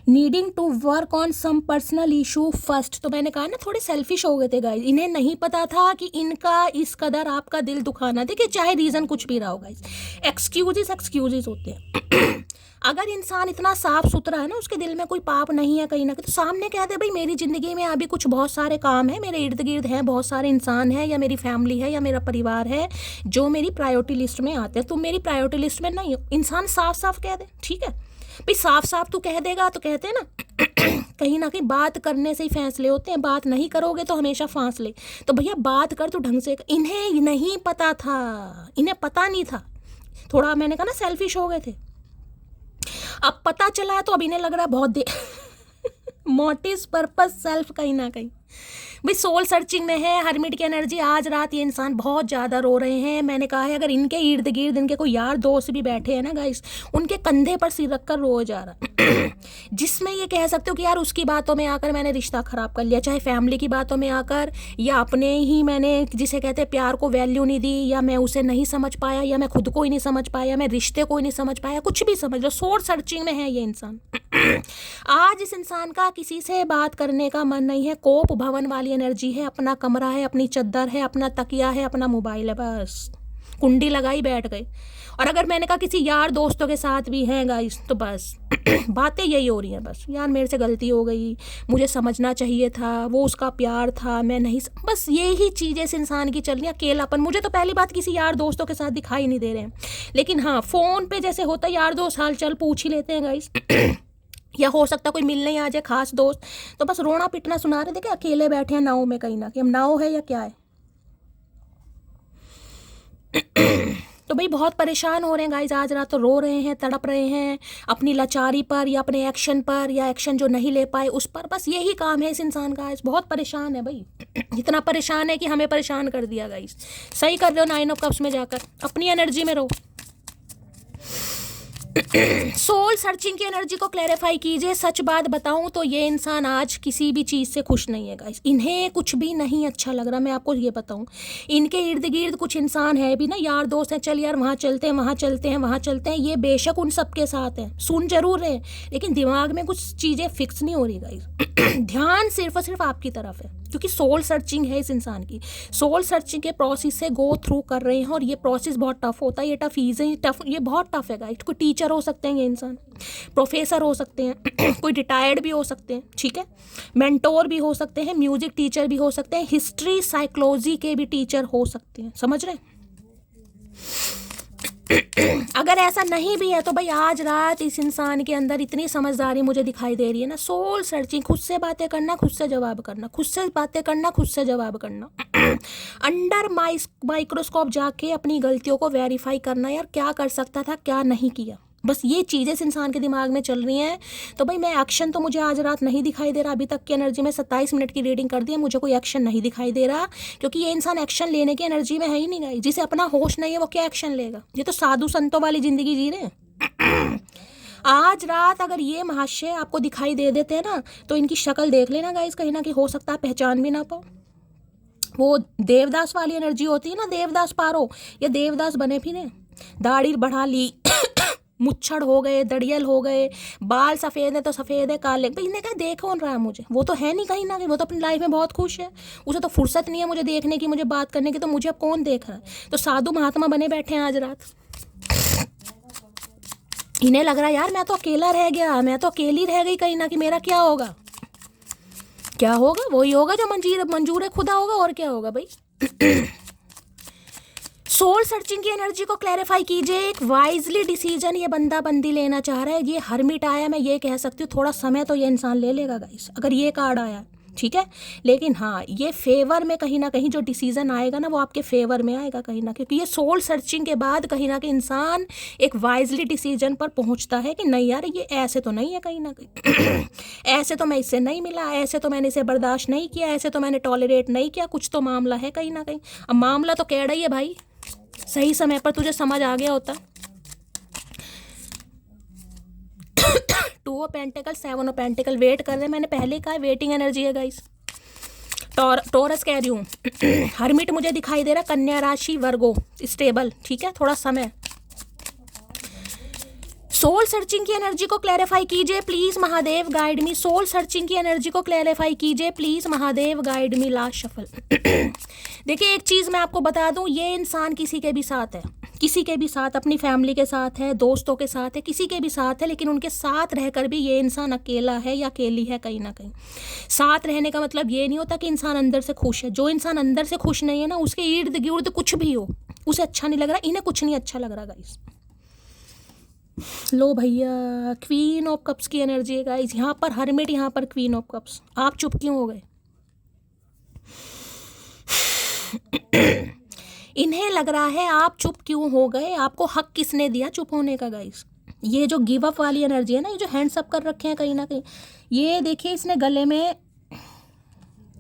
Needing to work on some personal issue first. तो मैंने कहा ना थोड़े सेल्फिश हो गए थे गाइस, इन्हें नहीं पता था कि इनका इस कदर आपका दिल दुखाना, देखिए चाहे रीज़न कुछ भी रहा हो गाइस, एक्सक्यूजेस होते हैं। अगर इंसान इतना साफ सुथरा है ना, उसके दिल में कोई पाप नहीं है कहीं ना कहीं, तो सामने कह दे भाई मेरी ज़िंदगी में अभी कुछ बहुत सारे काम है, मेरे इर्द गिर्द हैं बहुत सारे इंसान हैं, या मेरी फैमिली है या मेरा परिवार है जो मेरी प्रायोरिटी लिस्ट में आते हैं, तुम मेरी प्रायोरिटी लिस्ट में नहीं हो। इंसान साफ साफ कह दे, ठीक है भाई, साफ साफ तू कह देगा तो कहते हैं ना कहीं ना कहीं बात करने से ही फैसले होते हैं, बात नहीं करोगे तो हमेशा फांसले। तो भैया बात कर तू ढंग से। इन्हें नहीं पता था, इन्हें पता नहीं था, थोड़ा मैंने कहा ना सेल्फिश हो गए थे। अब पता चला है तो अब इन्हें लग रहा है बहुत दे मोटिव पर्पस सेल्फ कहीं ना कहीं भाई सोल सर्चिंग में है। हरमिट की एनर्जी, आज रात ये इंसान बहुत ज़्यादा रो रहे हैं। मैंने कहा है अगर इनके इर्द गिर्द इनके कोई यार दोस्त भी बैठे हैं ना गाइस, उनके कंधे पर सिर रखकर रो जा रहा जिसमें ये कह सकते हो कि यार उसकी बातों में आकर मैंने रिश्ता ख़राब कर लिया, चाहे फैमिली की बातों में आकर, या अपने ही मैंने जिसे कहते हैं प्यार को वैल्यू नहीं दी, या मैं उसे नहीं समझ पाया, या मैं खुद को ही नहीं समझ पाया, मैं रिश्ते को ही नहीं समझ पाया, कुछ भी समझ लो, सोल सर्चिंग में है ये इंसान। आज इस इंसान का किसी से बात करने का मन नहीं है, कोप भवन वाली एनर्जी है, अपना कमरा है, अपनी चद्दर है, अपना तकिया है, अपना मोबाइल है, बस कुंडी लगाई बैठ गए। और अगर मैंने कहा किसी यार दोस्तों के साथ भी हैं गाइस, तो बस बातें यही हो रही हैं, बस यार मेरे से गलती हो गई, मुझे समझना चाहिए था, वो उसका प्यार था, मैं नहीं बस यही चीज़ें इस इंसान की चल रही हैं। अकेलापन, मुझे तो पहली बात किसी यार दोस्तों के साथ दिखाई नहीं दे रहे हैं, लेकिन हाँ फ़ोन पे जैसे होता है यार दोस्त हाल चाल पूछ ही लेते हैं गाइस या हो सकता कोई मिलने ही आ जाए खास दोस्त, तो बस रोना पिटना सुना रहे। देखिए अकेले बैठे हैं नाव में, कहीं ना कहीं हम नाव है या क्या है। तो भाई बहुत परेशान हो रहे हैं गाइज, आज रात तो रो रहे हैं, तड़प रहे हैं अपनी लाचारी पर, या अपने एक्शन पर, या एक्शन जो नहीं ले पाए उस पर। बस यही काम है इस इंसान का, आज बहुत परेशान है भाई। इतना परेशान है कि हमें परेशान कर दिया गाइज। सही कर रहे हो 9 ऑफ कप्स में जाकर, अपनी एनर्जी में रहो। सोल सर्चिंग की एनर्जी को क्लैरिफाई कीजिए। सच बात बताऊं तो ये इंसान आज किसी भी चीज़ से खुश नहीं है गाइस, इन्हें कुछ भी नहीं अच्छा लग रहा। मैं आपको ये बताऊं, इनके इर्द गिर्द कुछ इंसान है भी ना, यार दोस्त हैं, चल यार वहाँ चलते हैं, वहाँ चलते हैं, वहाँ चलते हैं, ये बेशक उन सबके साथ हैं, सुन जरूर रहे, लेकिन दिमाग में कुछ चीज़ें फिक्स नहीं हो रही गाइस। ध्यान सिर्फ और सिर्फ आपकी तरफ है, क्योंकि सोल सर्चिंग है इस इंसान की। सोल सर्चिंग के प्रोसेस से गो थ्रू कर रहे हैं, और ये प्रोसेस बहुत टफ होता है, ये टफ इजी टफ, ये बहुत टफ है गाइस। कोई टीचर हो सकते हैं ये इंसान, प्रोफेसर हो सकते हैं कोई रिटायर्ड भी हो सकते हैं, ठीक है, मेंटोर भी हो सकते हैं, म्यूजिक टीचर भी हो सकते हैं, हिस्ट्री साइकोलॉजी के भी टीचर हो सकते हैं, समझ रहे हैं। अगर ऐसा नहीं भी है तो भाई आज रात इस इंसान के अंदर इतनी समझदारी मुझे दिखाई दे रही है ना। सोल सर्चिंग, खुद से बातें करना, खुद से जवाब करना, खुद से बातें करना, खुद से जवाब करना, अंडर माइक्रोस्कोप जाके अपनी गलतियों को वेरीफाई करना, यार क्या कर सकता था क्या नहीं किया, बस ये चीज़ें इस इंसान के दिमाग में चल रही हैं। तो भाई मैं एक्शन तो मुझे आज रात नहीं दिखाई दे रहा। अभी तक की एनर्जी में 27 मिनट की रीडिंग कर दी है, मुझे कोई एक्शन नहीं दिखाई दे रहा, क्योंकि ये इंसान एक्शन लेने की एनर्जी में है ही नहीं गई। जिसे अपना होश नहीं है वो क्या एक्शन लेगा, ये तो साधु संतों वाली ज़िंदगी जी रहे हैं। आज रात अगर ये महाशय आपको दिखाई दे देते हैं ना, तो इनकी शक्ल देख लेना गाइस, कहीं ना कहीं हो सकता है पहचान भी ना पाओ। वो देवदास वाली एनर्जी होती है ना, देवदास पारो, ये देवदास बने फिरे, दाढ़ी बढ़ा ली, मुच्छड़ हो गए, दड़ियल हो गए, बाल सफ़ेद है तो सफ़ेद है, काले भाई, इन्हें क्या देख कौन रहा है मुझे, वो तो है नहीं कहीं ना कहीं, वो तो अपनी लाइफ में बहुत खुश है, उसे तो फुर्सत नहीं है मुझे देखने की, मुझे बात करने की, तो मुझे अब कौन देख रहा है। तो साधु महात्मा बने बैठे हैं आज रात। इन्हें लग रहा है यार मैं तो अकेला रह गया, मैं तो अकेली रह गई कहीं ना, कि मेरा क्या होगा, क्या होगा, वही होगा जो मंजूर खुदा होगा, और क्या होगा भाई। सोल सर्चिंग की एनर्जी को क्लैरिफाई कीजिए। एक वाइजली डिसीजन ये बंदा बंदी लेना चाह रहा है। ये हरमिट आया, मैं ये कह सकती हूँ थोड़ा समय तो ये इंसान ले लेगा गाइस, अगर ये कार्ड आया, ठीक है, लेकिन हाँ ये फेवर में कहीं ना कहीं जो डिसीजन आएगा ना, वो आपके फेवर में आएगा कहीं ना, क्योंकि ये सोल सर्चिंग के बाद कहीं ना कहीं इंसान एक वाइजली डिसीजन पर पहुंचता है कि नहीं यार ये ऐसे तो नहीं है कहीं ना कहीं ऐसे तो मैं इससे नहीं मिला, ऐसे तो मैंने इसे बर्दाश्त नहीं किया, ऐसे तो मैंने टॉलरेट नहीं किया, कुछ तो मामला है कहीं ना कहीं। अब मामला तो कह रही है भाई, सही समय पर तुझे समझ आ गया होता। 2 of pentacle, 7 of pentacle, wait कर रहे हैं, मैंने पहले कहा वेटिंग एनर्जी है गाइस। टॉरस कह रही हूँ। हरमिट मुझे दिखाई दे रहा, कन्या राशि, वर्गो, स्टेबल, ठीक है, थोड़ा समय। सोल सर्चिंग की एनर्जी को क्लैरिफाई कीजिए please, Mahadev guide me. Soul searching की एनर्जी को क्लैरिफाई कीजिए please, Mahadev guide me. Last shuffle. देखिए एक चीज मैं आपको बता दूं, ये इंसान किसी के भी साथ है, किसी के भी साथ, अपनी फैमिली के साथ है, दोस्तों के साथ है, किसी के भी साथ है, लेकिन उनके साथ रहकर भी ये इंसान अकेला है या अकेली है कहीं ना कहीं। साथ रहने का मतलब ये नहीं होता कि इंसान अंदर से खुश है। जो इंसान अंदर से खुश नहीं है ना, उसके इर्द गिर्द कुछ भी हो उसे अच्छा नहीं लग रहा, इन्हें कुछ नहीं अच्छा लग रहा गाइस। लो भैया, क्वीन ऑफ कप्स की एनर्जी है गाइस, यहाँ पर हर्मिट, यहाँ पर क्वीन ऑफ कप्स। आप चुप क्यों हो गए? इन्हें लग रहा है आप चुप क्यों हो गए, आपको हक किसने दिया चुप होने का गाइस? ये जो गिव अप वाली एनर्जी है ना, ये जो हैंड्स अप कर रखे हैं कहीं ना कहीं, ये देखिए इसने गले में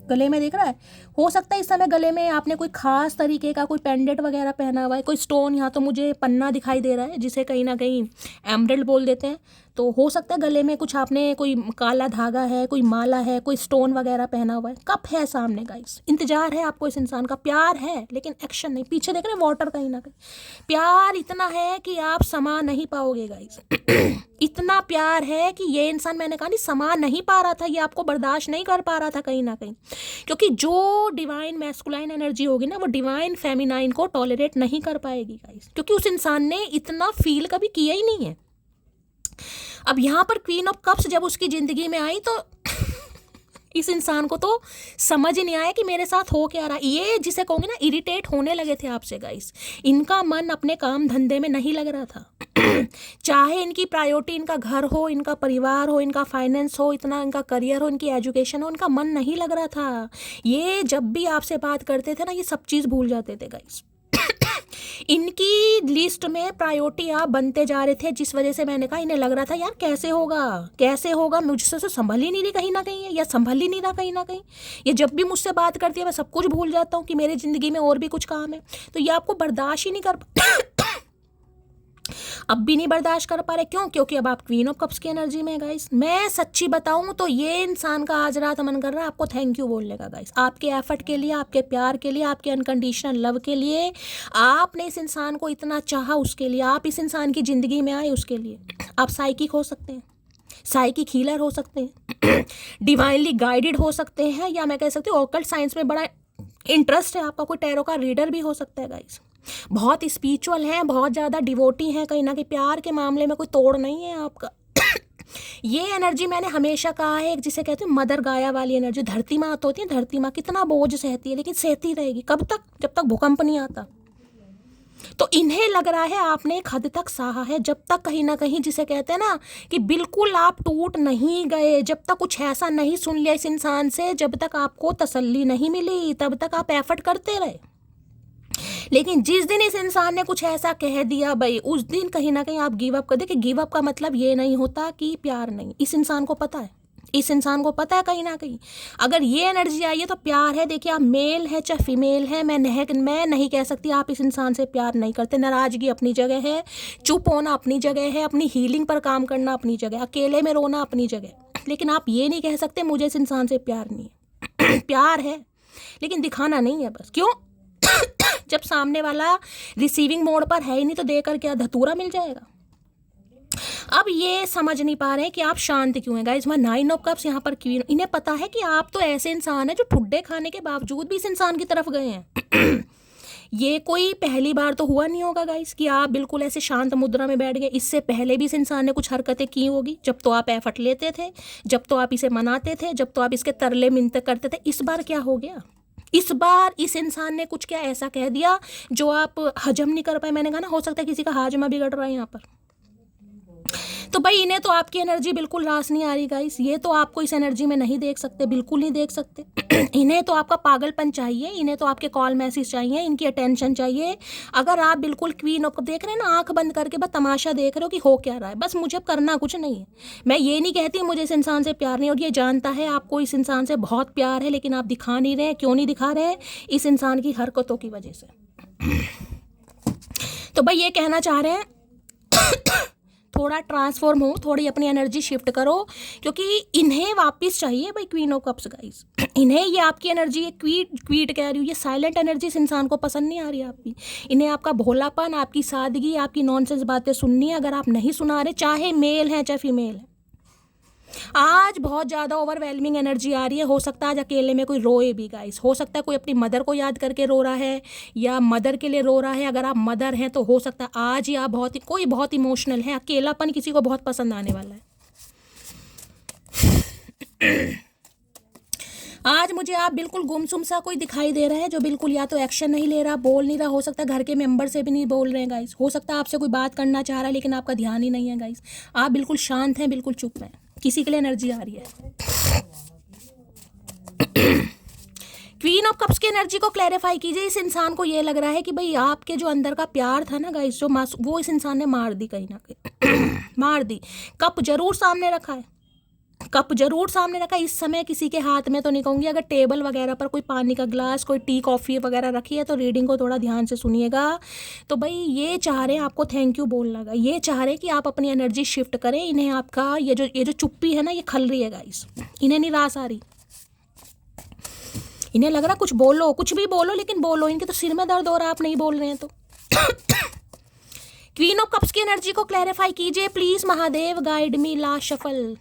देख रहा है, हो सकता है इस समय गले में आपने कोई खास तरीके का कोई पेंडेंट वगैरह पहना हुआ है, कोई स्टोन, यहाँ तो मुझे पन्ना दिखाई दे रहा है जिसे कहीं ना कहीं एमरल्ड बोल देते हैं। तो हो सकता है गले में कुछ आपने कोई काला धागा है, कोई माला है, कोई स्टोन वगैरह पहना हुआ है। कप है सामने गाइस, इंतजार है आपको इस इंसान का, प्यार है लेकिन एक्शन नहीं। पीछे देख रहे हैं वाटर कहीं ना कहीं, प्यार इतना है कि आप समा नहीं पाओगे गाइस। इतना प्यार है कि ये इंसान, मैंने कहा नहीं, समा नहीं पा रहा था, ये आपको बर्दाश्त नहीं कर पा रहा था कहीं ना कहीं, क्योंकि जो डिवाइन मैस्कुलाइन एनर्जी होगी ना, वो डिवाइन फेमिनाइन को टॉलरेट नहीं कर पाएगी गाइस, क्योंकि उस इंसान ने इतना फील कभी किया ही नहीं है। अब यहाँ पर क्वीन ऑफ कप्स जब उसकी जिंदगी में आई तो इस इंसान को तो समझ ही नहीं आया कि मेरे साथ हो क्या रहा। ये जिसे कहूँगी ना, इरिटेट होने लगे थे आपसे गाइस। इनका मन अपने काम धंधे में नहीं लग रहा था। चाहे इनकी प्रायोरिटी इनका घर हो, इनका परिवार हो, इनका फाइनेंस हो, इतना इनका करियर हो, इनकी एजुकेशन हो, इनका मन नहीं लग रहा था। ये जब भी आपसे बात करते थे ना, ये सब चीज़ भूल जाते थे गाइस। इनकी लिस्ट में प्रायोरिटी आप बनते जा रहे थे, जिस वजह से मैंने कहा, इन्हें लग रहा था यार कैसे होगा, मुझसे तो संभल ही नहीं रही कहीं ना कहीं, या संभल ही नहीं रहा कहीं ना कहीं। ये जब भी मुझसे बात करती है मैं सब कुछ भूल जाता हूँ कि मेरी ज़िंदगी में और भी कुछ काम है। तो ये आपको बर्दाश्त ही नहीं कर अब भी नहीं बर्दाश्त कर पा रहे। क्यों? क्योंकि अब आप क्वीन ऑफ कप्स की एनर्जी में गाइस। मैं सच्ची बताऊं तो ये इंसान का आज रात मन कर रहा है आपको थैंक यू बोलने का गाइस, आपके एफर्ट के लिए, आपके प्यार के लिए, आपके अनकंडीशनल लव के लिए। आपने इस इंसान को इतना चाहा, उसके लिए आप इस इंसान की ज़िंदगी में आए, उसके लिए। आप साइकिक हो सकते हैं, साइकिक हीलर हो सकते हैं, डिवाइनली गाइडेड हो सकते हैं, या मैं कह सकती हूँ ऑकल्ट साइंस में बड़ा इंटरेस्ट है आपका, कोई टैरो का रीडर भी हो सकता है गाइस। बहुत स्पिरिचुअल हैं, बहुत ज़्यादा डिवोटी हैं, कहीं ना कहीं प्यार के मामले में कोई तोड़ नहीं है आपका। ये एनर्जी मैंने हमेशा कहा है, जिसे कहते हैं मदर गाया वाली एनर्जी। धरती माँ तो होती है, धरती माँ कितना बोझ सहती है, लेकिन सहती रहेगी कब तक? जब तक भूकंप नहीं आता। तो इन्हें लग रहा है आपने एक हद तक सहा है, जब तक कहीं ना कहीं, जिसे कहते हैं ना कि बिल्कुल आप टूट नहीं गए, जब तक कुछ ऐसा नहीं सुन लिया इस इंसान से, जब तक आपको तसल्ली नहीं मिली, तब तक आप एफर्ट करते रहे। लेकिन जिस दिन इस इंसान ने कुछ ऐसा कह दिया भाई, उस दिन कहीं ना कहीं आप गिव अप कर दे। कि गिव अप का मतलब ये नहीं होता कि प्यार नहीं, इस इंसान को पता है, इस इंसान को पता है कहीं ना कहीं अगर ये एनर्जी आई है तो प्यार है। देखिए आप मेल है चाहे फीमेल है, मैं नहीं कह सकती आप इस इंसान से प्यार नहीं करते। नाराजगी अपनी जगह है, चुप होना अपनी जगह है, अपनी हीलिंग पर काम करना अपनी जगह, अकेले में रोना अपनी जगह। लेकिन आप ये नहीं कह सकते मुझे इस इंसान से प्यार नहीं है। प्यार है लेकिन दिखाना नहीं है बस। क्यों? जब सामने वाला रिसीविंग मोड पर है ही नहीं तो देकर क्या धतूरा मिल जाएगा। अब ये समझ नहीं पा रहे हैं कि आप शांत क्यों हैं गाइस। मैं 9 ऑफ कप्स यहाँ पर क्वीन, इन्हें पता है कि आप तो ऐसे इंसान हैं जो ठुड्डे खाने के बावजूद भी इस इंसान की तरफ गए हैं। ये कोई पहली बार तो हुआ नहीं होगा गाइस कि आप बिल्कुल ऐसे शांत मुद्रा में बैठ गए। इससे पहले भी इस इंसान ने कुछ हरकतें की होगी, जब तो आप एफर्ट लेते थे, जब तो आप इसे मनाते थे, जब तो आप इसके तरले मिन्नत करते थे। इस बार क्या हो गया? इस बार इस इंसान ने कुछ क्या ऐसा कह दिया जो आप हजम नहीं कर पाए। मैंने कहा ना, हो सकता है किसी का हाजमा बिगड़ रहा है यहाँ पर। तो भाई इन्हें तो आपकी एनर्जी बिल्कुल रास नहीं आ रही गाइस। ये तो आपको इस एनर्जी में नहीं देख सकते, बिल्कुल नहीं देख सकते। इन्हें तो आपका पागलपन चाहिए, इन्हें तो आपके कॉल मैसेज चाहिए, इनकी अटेंशन चाहिए। अगर आप बिल्कुल क्वीन ऑफ देख रहे हैं ना, आंख बंद करके बस तमाशा देख रहे हो कि हो क्या रहा है, बस मुझे करना कुछ नहीं है। मैं ये नहीं कहती मुझे इस इंसान से प्यार नहीं, और ये जानता है आपको इस इंसान से बहुत प्यार है, लेकिन आप दिखा नहीं रहे हैं। क्यों नहीं दिखा रहे हैं? इस इंसान की हरकतों की वजह से। तो भाई ये कहना चाह रहे हैं थोड़ा ट्रांसफॉर्म हो, थोड़ी अपनी एनर्जी शिफ्ट करो, क्योंकि इन्हें वापस चाहिए भाई क्वीन ऑफ कप्स गाइस। इन्हें ये आपकी एनर्जी, ये क्वीट कह रही हूँ, ये साइलेंट एनर्जी इस इंसान को पसंद नहीं आ रही आपकी। इन्हें आपका भोलापन, आपकी सादगी, आपकी नॉनसेंस बातें सुननी है। अगर आप नहीं सुना रहे, चाहे मेल हैं चाहे फीमेल है, आज बहुत ज़्यादा ओवरवेलमिंग एनर्जी आ रही है। हो सकता है आज अकेले में कोई रोए भी गाइस, हो सकता है कोई अपनी मदर को याद करके रो रहा है या मदर के लिए रो रहा है। अगर आप मदर हैं तो हो सकता है आज ही आप बहुत इमोशनल है। अकेलापन किसी को बहुत पसंद आने वाला है। आज मुझे आप बिल्कुल गुमसुम सा कोई दिखाई दे रहा है, जो बिल्कुल या तो एक्शन नहीं ले रहा, बोल नहीं रहा। हो सकता है घर के मेंबर से भी नहीं बोल रहे हैं गाइस। हो सकता है आपसे कोई बात करना चाह रहा है लेकिन आपका ध्यान ही नहीं है गाइस। आप बिल्कुल शांत हैं, बिल्कुल चुप हैं। किसी के लिए एनर्जी आ रही है। क्वीन ऑफ कप्स की एनर्जी को क्लैरिफाई कीजिए। इस इंसान को ये लग रहा है कि भाई आपके जो अंदर का प्यार था ना गाइस, जो वो इस इंसान ने मार दी, कहीं ना कहीं मार दी। कप जरूर सामने रखा है, कप जरूर सामने रखा। इस समय किसी के हाथ में तो नहीं कहूँगी, अगर टेबल वगैरह पर कोई पानी का ग्लास, कोई टी कॉफ़ी वगैरह रखी है तो रीडिंग को थोड़ा ध्यान से सुनिएगा। तो भाई ये चाह रहे हैं आपको थैंक यू बोलना का, ये चाह रहे हैं कि आप अपनी एनर्जी शिफ्ट करें। इन्हें आपका ये जो चुप्पी है ना, ये खल रही है गाइस। इन्हें नहीं रास आ रही, इन्हें लग रहा कुछ बोलो, कुछ भी बोलो लेकिन बोलो। इनके तो सिर में दर्द हो रहा है, आप नहीं बोल रहे हैं तो। क्वीन ऑफ कप्स की एनर्जी को क्लैरिफाई कीजिए please Mahadev, guide me, last shuffle.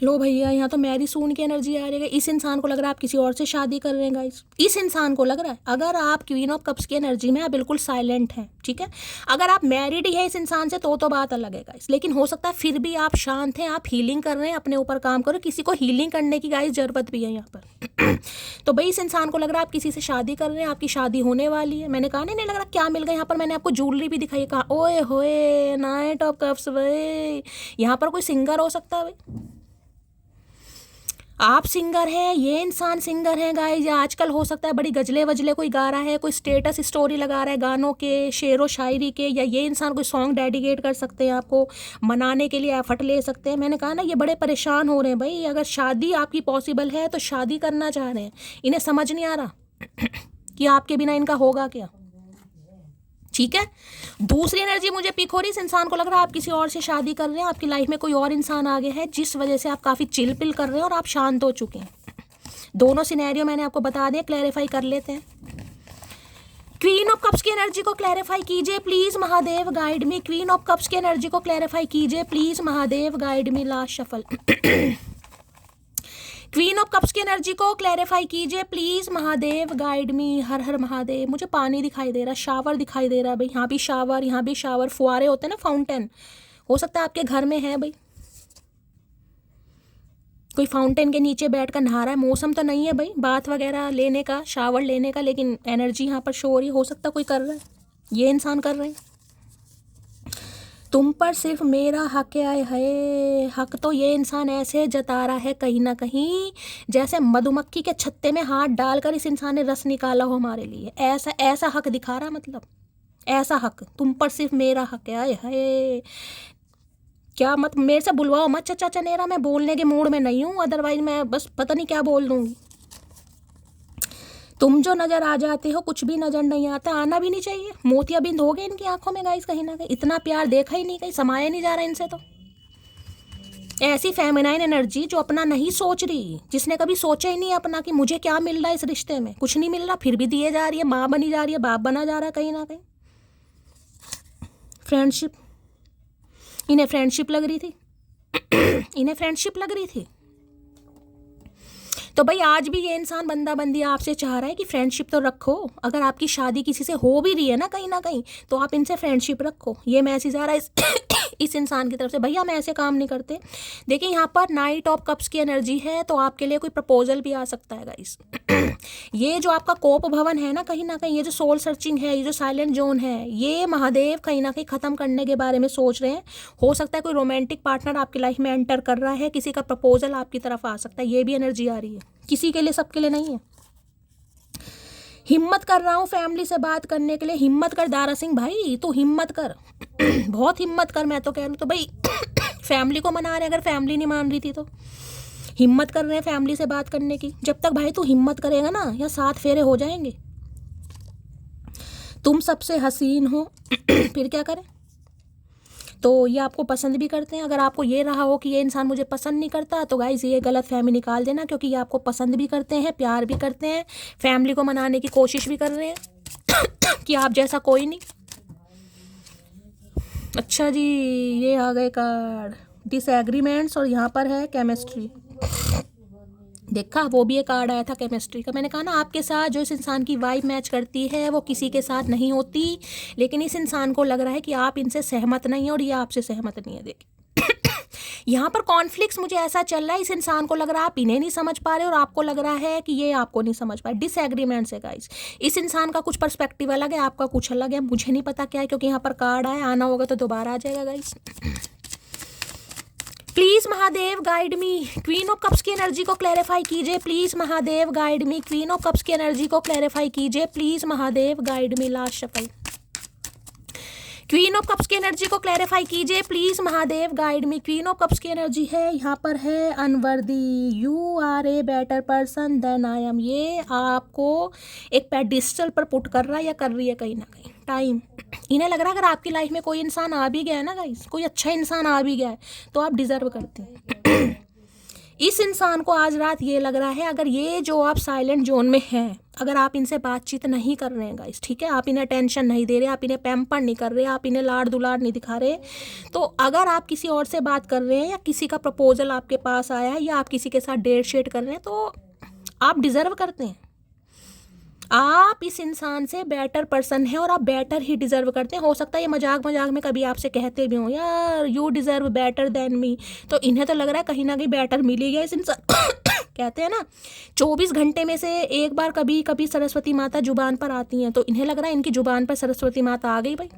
लो भैया, यहाँ तो मैरी सून की एनर्जी आ रही है। इस इंसान को लग रहा है आप किसी और से शादी कर रहे हैं गाइस। इस इंसान को लग रहा है, अगर आप क्वीन ऑफ कप्स की एनर्जी में आप बिल्कुल साइलेंट हैं, ठीक है। अगर आप मैरिड ही है इस इंसान से तो बात अलग है गाइस। लेकिन हो सकता है फिर भी आप शांत हैं, आप हीलिंग कर रहे हैं, अपने ऊपर काम करो। किसी को हीलिंग करने की गाइस जरूरत भी है यहाँ पर। तो भाई इस इंसान को लग रहा है आप किसी से शादी कर रहे हैं, आपकी शादी होने वाली है। मैंने कहा नहीं लग रहा क्या मिल गया यहाँ पर। मैंने आपको ज्वेलरी भी दिखाई, कहा ओए होए नाइट ऑफ कप्स भाई। यहाँ पर कोई सिंगर हो सकता है भाई, आप सिंगर हैं, ये इंसान सिंगर है गाइस। या आजकल हो सकता है बड़ी गजले वजले कोई गा रहा है, कोई स्टेटस स्टोरी लगा रहा है गानों के, शेरो शायरी के। या ये इंसान कोई सॉन्ग डेडिकेट कर सकते हैं, आपको मनाने के लिए एफर्ट ले सकते हैं। मैंने कहा ना ये बड़े परेशान हो रहे हैं भाई। अगर शादी आपकी पॉसिबल है तो शादी करना चाह रहे हैं। इन्हें समझ नहीं आ रहा कि आपके बिना इनका होगा क्या, ठीक है। दूसरी एनर्जी मुझे पिक हो रही, इस इंसान को लग रहा है आप किसी और से शादी कर रहे हैं, आपकी लाइफ में कोई और इंसान आ गया है जिस वजह से आप काफ़ी चिल पिल कर रहे हैं और आप शांत हो चुके हैं। दोनों सिनेरियो मैंने आपको बता दिया, क्लैरिफाई कर लेते हैं। क्वीन ऑफ कप्स की एनर्जी को क्लैरिफाई कीजिए please Mahadev, guide me. Queen of cups की एनर्जी को क्लैरिफाई कीजिए please Mahadev, guide me, last shuffle. Queen of cups की एनर्जी को क्लैरिफाई कीजिए प्लीज महादेव, गाइड मी। हर हर महादेव। मुझे पानी दिखाई दे रहा, शावर दिखाई दे रहा भाई। यहाँ भी शावर, यहाँ भी शावर, फुहारे होते हैं ना, फाउंटेन। हो सकता है आपके घर में है भाई, कोई फाउंटेन के नीचे बैठकर नहा रहा है। मौसम तो नहीं है भाई बाथ वगैरह लेने का, शावर लेने का, लेकिन एनर्जी यहाँ पर शो हो रही है। हो सकता कोई कर रहा है, ये इंसान कर रहे हैं। तुम पर सिर्फ मेरा हक आए है। हक तो ये इंसान ऐसे जता रहा है कहीं ना कहीं जैसे मधुमक्खी के छत्ते में हाथ डालकर इस इंसान ने रस निकाला हो हमारे लिए। ऐसा ऐसा हक दिखा रहा, मतलब ऐसा हक। तुम पर सिर्फ मेरा हक आए है। क्या मत मेरे से बुलवाओ मत चचा चनेरा, मैं बोलने के मूड में नहीं हूँ, अदरवाइज मैं बस पता नहीं क्या बोल दूंगी। तुम जो नजर आ जाते हो कुछ भी नजर नहीं आता, आना भी नहीं चाहिए। मोतियाबिंद हो गए इनकी आंखों में गाइस, कहीं ना कहीं इतना प्यार देखा ही नहीं, कहीं समाया नहीं जा रहा इनसे। तो ऐसी फेमिनाइन एनर्जी जो अपना नहीं सोच रही, जिसने कभी सोचा ही नहीं अपना कि मुझे क्या मिल रहा है इस रिश्ते में, कुछ नहीं मिल रहा, फिर भी दिए जा रही है, माँ बनी जा रही है, बाप बना जा रहा है कहीं ना कहीं। फ्रेंडशिप, इन्हें फ्रेंडशिप लग रही थी, इन्हें फ्रेंडशिप लग रही थी। तो भाई आज भी ये इंसान बंदा बंदी आपसे चाह रहा है कि फ्रेंडशिप तो रखो। अगर आपकी शादी किसी से हो भी रही है ना कहीं ना कहीं, तो आप इनसे फ्रेंडशिप रखो। ये मैसेज आ रहा है इस इंसान की तरफ से। भैया हम ऐसे काम नहीं करते। देखिए यहाँ पर नाइट ऑफ कप्स की एनर्जी है, तो आपके लिए कोई प्रपोजल भी आ सकता है गाइस। ये जो आपका कोप भवन है ना कहीं, ये जो सोल सर्चिंग है, ये जो साइलेंट जोन है, ये महादेव कहीं ना कहीं खत्म करने के बारे में सोच रहे हैं। हो सकता है कोई रोमांटिक पार्टनर आपकी लाइफ में एंटर कर रहा है, किसी का प्रपोजल आपकी तरफ आ सकता है। ये भी एनर्जी आ रही है, किसी के लिए, सबके लिए नहीं है। हिम्मत कर रहा हूँ फैमिली से बात करने के लिए। हिम्मत कर दारा सिंह भाई, तू हिम्मत कर, बहुत हिम्मत कर। मैं तो कह रहा हूँ तो भाई फैमिली को मना रहे, अगर फैमिली नहीं मान रही थी तो हिम्मत कर रहे हैं फैमिली से बात करने की। जब तक भाई तू हिम्मत करेगा ना, या 7 फेरे हो जाएंगे। तुम सबसे हसीन हो फिर क्या करें, तो ये आपको पसंद भी करते हैं। अगर आपको ये रहा हो कि ये इंसान मुझे पसंद नहीं करता, तो गाइस ये गलत फहमी निकाल देना, क्योंकि ये आपको पसंद भी करते हैं, प्यार भी करते हैं, फैमिली को मनाने की कोशिश भी कर रहे हैं कि आप जैसा कोई नहीं। अच्छा जी, ये आ गए कार्ड डिसएग्रीमेंट्स, और यहाँ पर है केमिस्ट्री। देखा, वो भी एक कार्ड आया था केमिस्ट्री का। मैंने कहा ना, आपके साथ जो इस इंसान की वाइब मैच करती है वो किसी के साथ नहीं होती, लेकिन इस इंसान को लग रहा है कि आप इनसे सहमत नहीं है और ये आपसे सहमत नहीं है। देखिए यहाँ पर कॉन्फ्लिक्ट्स मुझे ऐसा चल रहा है, इस इंसान को लग रहा है आप इन्हें नहीं समझ पा रहे और आपको लग रहा है कि ये आपको नहीं समझ पा रहे। डिसएग्रीमेंट्स है गाइस। इस इंसान का कुछ पर्सपेक्टिव अलग है, आपका कुछ अलग है। मुझे नहीं पता क्या है, क्योंकि यहाँ पर कार्ड आया, आना होगा तो दोबारा आ जाएगा guys. Please Mahadev guide me, queen of cups की एनर्जी को क्लैरिफाई कीजिए। Please Mahadev guide me, queen of cups की एनर्जी को क्लैरिफाई कीजिए। Please Mahadev guide me. Last shuffle, queen of cups की एनर्जी को क्लैरिफाई कीजिए। Please Mahadev guide me. Queen of cups की एनर्जी है, यहाँ पर है unworthy. You are a better person than I am. ये आपको एक पेडिस्टल पर पुट कर रहा है या कर रही है कहीं ना कहीं। टाइम, इन्हें लग रहा है अगर आपकी लाइफ में कोई इंसान आ भी गया है ना गाइस, कोई अच्छा इंसान आ भी गया है, तो आप डिजर्व करते हैं। इस इंसान को आज रात ये लग रहा है, अगर ये जो आप साइलेंट जोन में हैं, अगर आप इनसे बातचीत नहीं कर रहे हैं गाइस, ठीक है, आप इन्हें टेंशन नहीं दे रहे, आप इन्हें पैम्पर नहीं कर रहे, आप इन्हें लाड़ दुलार नहीं दिखा रहे, तो अगर आप किसी और से बात कर रहे हैं या किसी का प्रपोजल आपके पास आया है या आप किसी के साथ डेट शेट कर रहे हैं, तो आप डिजर्व करते हैं। आप इस इंसान से बेटर पर्सन है और आप बेटर ही डिजर्व करते हैं। हो सकता है ये मजाक मजाक में कभी आपसे कहते भी हो, यार you deserve better than me, तो इन्हें तो लग रहा है कहीं ना कहीं बेटर मिल ही गया इस इंसान कहते हैं ना 24 घंटे में से एक बार कभी कभी सरस्वती माता जुबान पर आती हैं, तो इन्हें लग रहा है इनकी जुबान पर सरस्वती माता आ गई भाई।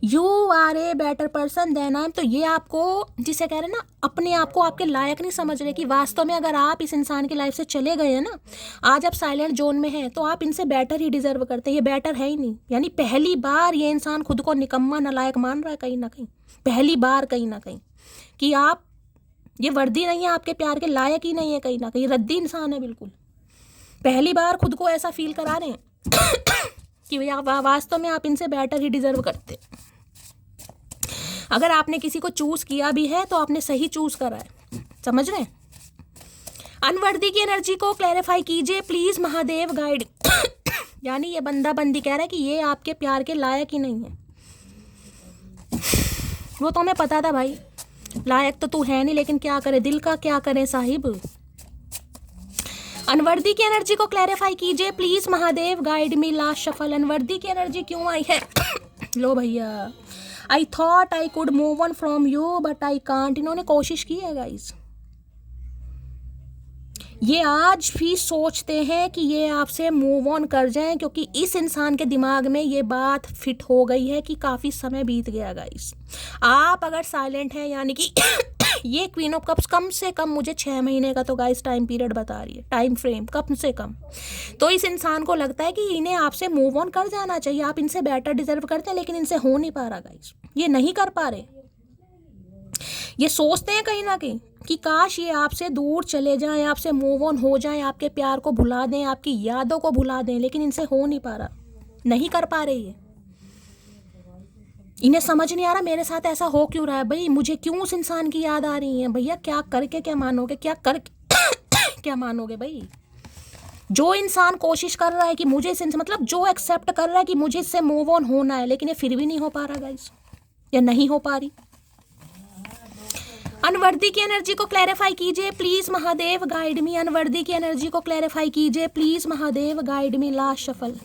You are a better person than I am. तो ये आपको, जिसे कह रहे हैं ना, अपने आप को आपके लायक नहीं समझ रहे कि वास्तव में अगर आप इस इंसान की लाइफ से चले गए हैं ना, आज आप साइलेंट जोन में हैं, तो आप इनसे बेटर ही डिजर्व करते हैं। ये बेटर है ही नहीं। यानी पहली बार ये इंसान खुद को निकम्मा नालायक मान रहा है कहीं ना कहीं, पहली बार कहीं ना कहीं, कि आप ये वर्दी नहीं है, आपके प्यार के लायक ही नहीं है, कहीं ना कहीं रद्दी इंसान है बिल्कुल। पहली बार खुद को ऐसा फील करा रहे हैं कि भैया वास्तव में आप इनसे बेटर ही डिजर्व करते। अगर आपने किसी को चूज किया भी है तो आपने सही चूज करा है, समझ रहे हैं। अनवर्दी की एनर्जी को क्लैरिफाई कीजिए प्लीज महादेव गाइड। यानी ये बंदा बंदी कह रहा है कि ये आपके प्यार के लायक ही नहीं है। वो तो हमें पता था भाई, लायक तो तू है नहीं, लेकिन क्या करे, दिल का क्या करें साहिब। अनवर्दी की एनर्जी को क्लैरिफाई कीजिए please Mahadev guide me. Last shuffle, unworthy की एनर्जी क्यों आई है? लो भैया, I thought I could move on from you but I can't. इन्होंने कोशिश की है गाइस, ये आज भी सोचते हैं कि ये आपसे मूव ऑन कर जाएं, क्योंकि इस इंसान के दिमाग में ये बात फिट हो गई है कि काफ़ी समय बीत गया गाइस। आप अगर साइलेंट हैं, यानी कि ये क्वीन ऑफ कप्स कम से कम मुझे 6 महीने का तो गाइस टाइम पीरियड बता रही है, टाइम फ्रेम कम से कम। तो इस इंसान को लगता है कि इन्हें आपसे मूव ऑन कर जाना चाहिए, आप इनसे बेटर डिजर्व करते हैं, लेकिन इनसे हो नहीं पा रहा गाइस, ये नहीं कर पा रहे। ये सोचते हैं कहीं ना कहीं कि काश ये आपसे दूर चले जाएं, आपसे मूव ऑन हो जाएं, आपके प्यार को भुला दें, आपकी यादों को भुला दें, लेकिन इनसे हो नहीं पा रहा, नहीं कर पा रहे ये। इन्हें समझ नहीं आ रहा मेरे साथ ऐसा हो क्यों रहा है भाई, मुझे क्यों उस इंसान की याद आ रही है। भैया क्या करके क्या मानोगे, क्या कर क्या मानोगे भाई। जो इंसान कोशिश कर रहा है कि मुझे इस, मतलब जो एक्सेप्ट कर रहा है कि मुझे इससे मूव ऑन होना है, लेकिन ये फिर भी नहीं हो पा रहा गाइस, या नहीं हो पा रही। अनवर्दी की एनर्जी को क्लैरिफाई कीजिए please Mahadev guide me. Unworthy की एनर्जी को क्लैरिफाई कीजिए please Mahadev guide me. Last shuffle,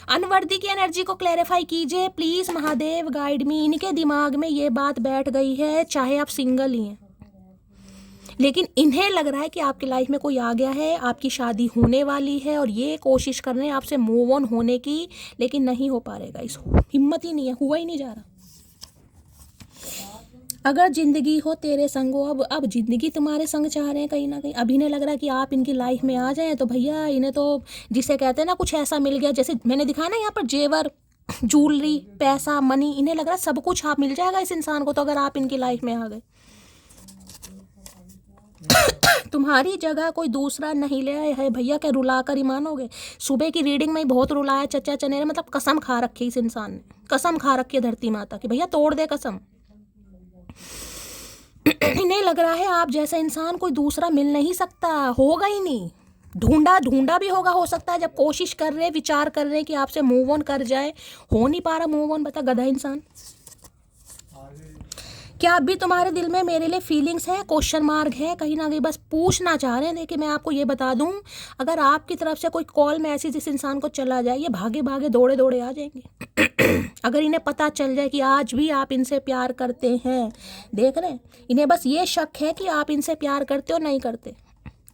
unworthy की एनर्जी को क्लैरिफाई कीजिए प्लीज महादेव गाइड मी। इनके दिमाग में ये बात बैठ गई है, चाहे आप सिंगल ही हैं, लेकिन इन्हें लग रहा है कि आपकी लाइफ में कोई आ गया है, आपकी शादी होने वाली है, और ये कोशिश कर रहे हैं आपसे मूव ऑन होने की, लेकिन नहीं हो पा रहेगा, इस हिम्मत ही नहीं है, हुआ ही नहीं जा रहा। अगर जिंदगी हो तेरे संग हो, अब जिंदगी तुम्हारे संग चाह रहे हैं कहीं ना कहीं। अब इन्हें लग रहा है कि आप इनकी लाइफ में आ जाएं, तो भैया इन्हें तो जिसे कहते हैं ना कुछ ऐसा मिल गया, जैसे मैंने दिखाया ना यहाँ पर जेवर, ज्वेलरी, पैसा, मनी, इन्हें लग रहा है सब कुछ आप मिल जाएगा इस इंसान को, तो अगर आप इनकी लाइफ में आ गए। तुम्हारी जगह कोई दूसरा नहीं ले आए है भैया, क्या रुला कर ही मानोगे। सुबह की रीडिंग में ही बहुत रुलाया चचा चनेरे, मतलब कसम खा रखी इस इंसान ने, कसम खा रखी है धरती माता की, भैया तोड़ दे कसम। इन्हें लग रहा है आप जैसा इंसान कोई दूसरा मिल नहीं सकता, होगा ही नहीं। ढूंढा ढूंढा भी होगा, हो सकता है जब कोशिश कर रहे, विचार कर रहे कि आपसे मूव ऑन कर जाए, हो नहीं पा रहा मूव ऑन। बता गधा इंसान, क्या अब भी तुम्हारे दिल में मेरे लिए फीलिंग्स है, क्वेश्चन मार्क है कहीं ना कहीं, बस पूछना चाह रहे हैं। देखिए मैं आपको ये बता दूं, अगर आपकी तरफ से कोई कॉल मैसेज इस इंसान को चला जाए, ये भागे भागे दौड़े दौड़े आ जाएंगे। अगर इन्हें पता चल जाए कि आज भी आप इनसे प्यार करते हैं, देख रहे हैं, इन्हें बस ये शक है कि आप इनसे प्यार करते हो नहीं करते।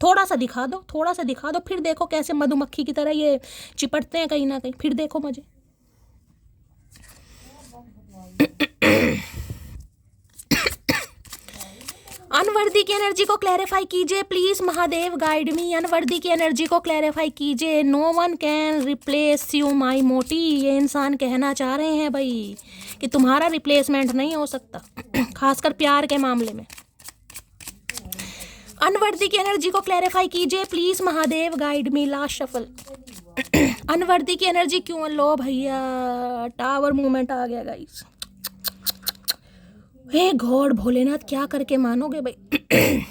थोड़ा सा दिखा दो, थोड़ा सा दिखा दो, फिर देखो कैसे मधुमक्खी की तरह ये चिपटते हैं कहीं ना कहीं, फिर देखो मजे। अनवर्दी की एनर्जी को क्लैरिफाई कीजिए please, Mahadev guide me. Unworthy की एनर्जी को क्लैरिफाई कीजिए। No one can replace you my मोटी, ये इंसान कहना चाह रहे हैं भाई कि तुम्हारा रिप्लेसमेंट नहीं हो सकता, खासकर प्यार के मामले में। अनवर्दी की एनर्जी को क्लैरिफाई कीजिए please, Mahadev guide me. Last shuffle. Unworthy की एनर्जी क्यों लो भैया, टावर मूवमेंट आ गया गाइस। हे गॉड भोलेनाथ, क्या करके मानोगे भाई।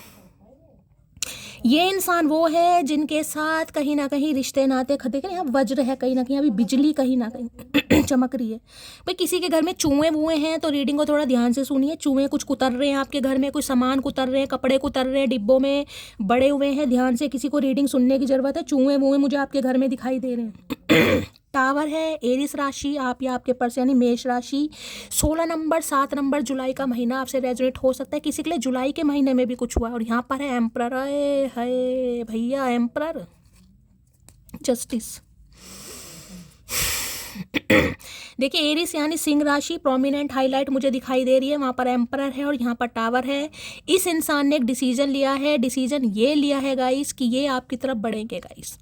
ये इंसान वो है जिनके साथ कहीं ना कहीं रिश्ते नाते खतरे के, यहाँ वज्र है कहीं ना कहीं, अभी बिजली कहीं ना कहीं चमक रही है भाई। किसी के घर में चूहे वूहे हैं तो रीडिंग को थोड़ा ध्यान से सुनिए। चूहे कुछ कुतर रहे हैं आपके घर में, कुछ सामान कुतर रहे हैं, कपड़े कुतर रहे हैं, डिब्बों में बड़े हुए हैं, ध्यान से किसी को रीडिंग सुनने की जरूरत है। चूहे वूहे मुझे आपके घर में दिखाई दे रहे हैं। टावर है एरिस राशि, आप या आपके पर्सन यानी मेष राशि। 16 नंबर 7 नंबर जुलाई का महीना आपसे रेजोनेट हो सकता है। किसी के लिए जुलाई के महीने में भी कुछ हुआ। और यहाँ पर है एम्परर, है भैया एम्परर, जस्टिस। देखिए एरिस यानी सिंह राशि, प्रोमिनेंट हाईलाइट मुझे दिखाई दे रही है, वहाँ पर एम्परर है और यहाँ पर टावर है। इस इंसान ने एक डिसीजन लिया है, डिसीजन ये लिया है गाइस कि ये आपकी तरफ बढ़ेंगे गाइस।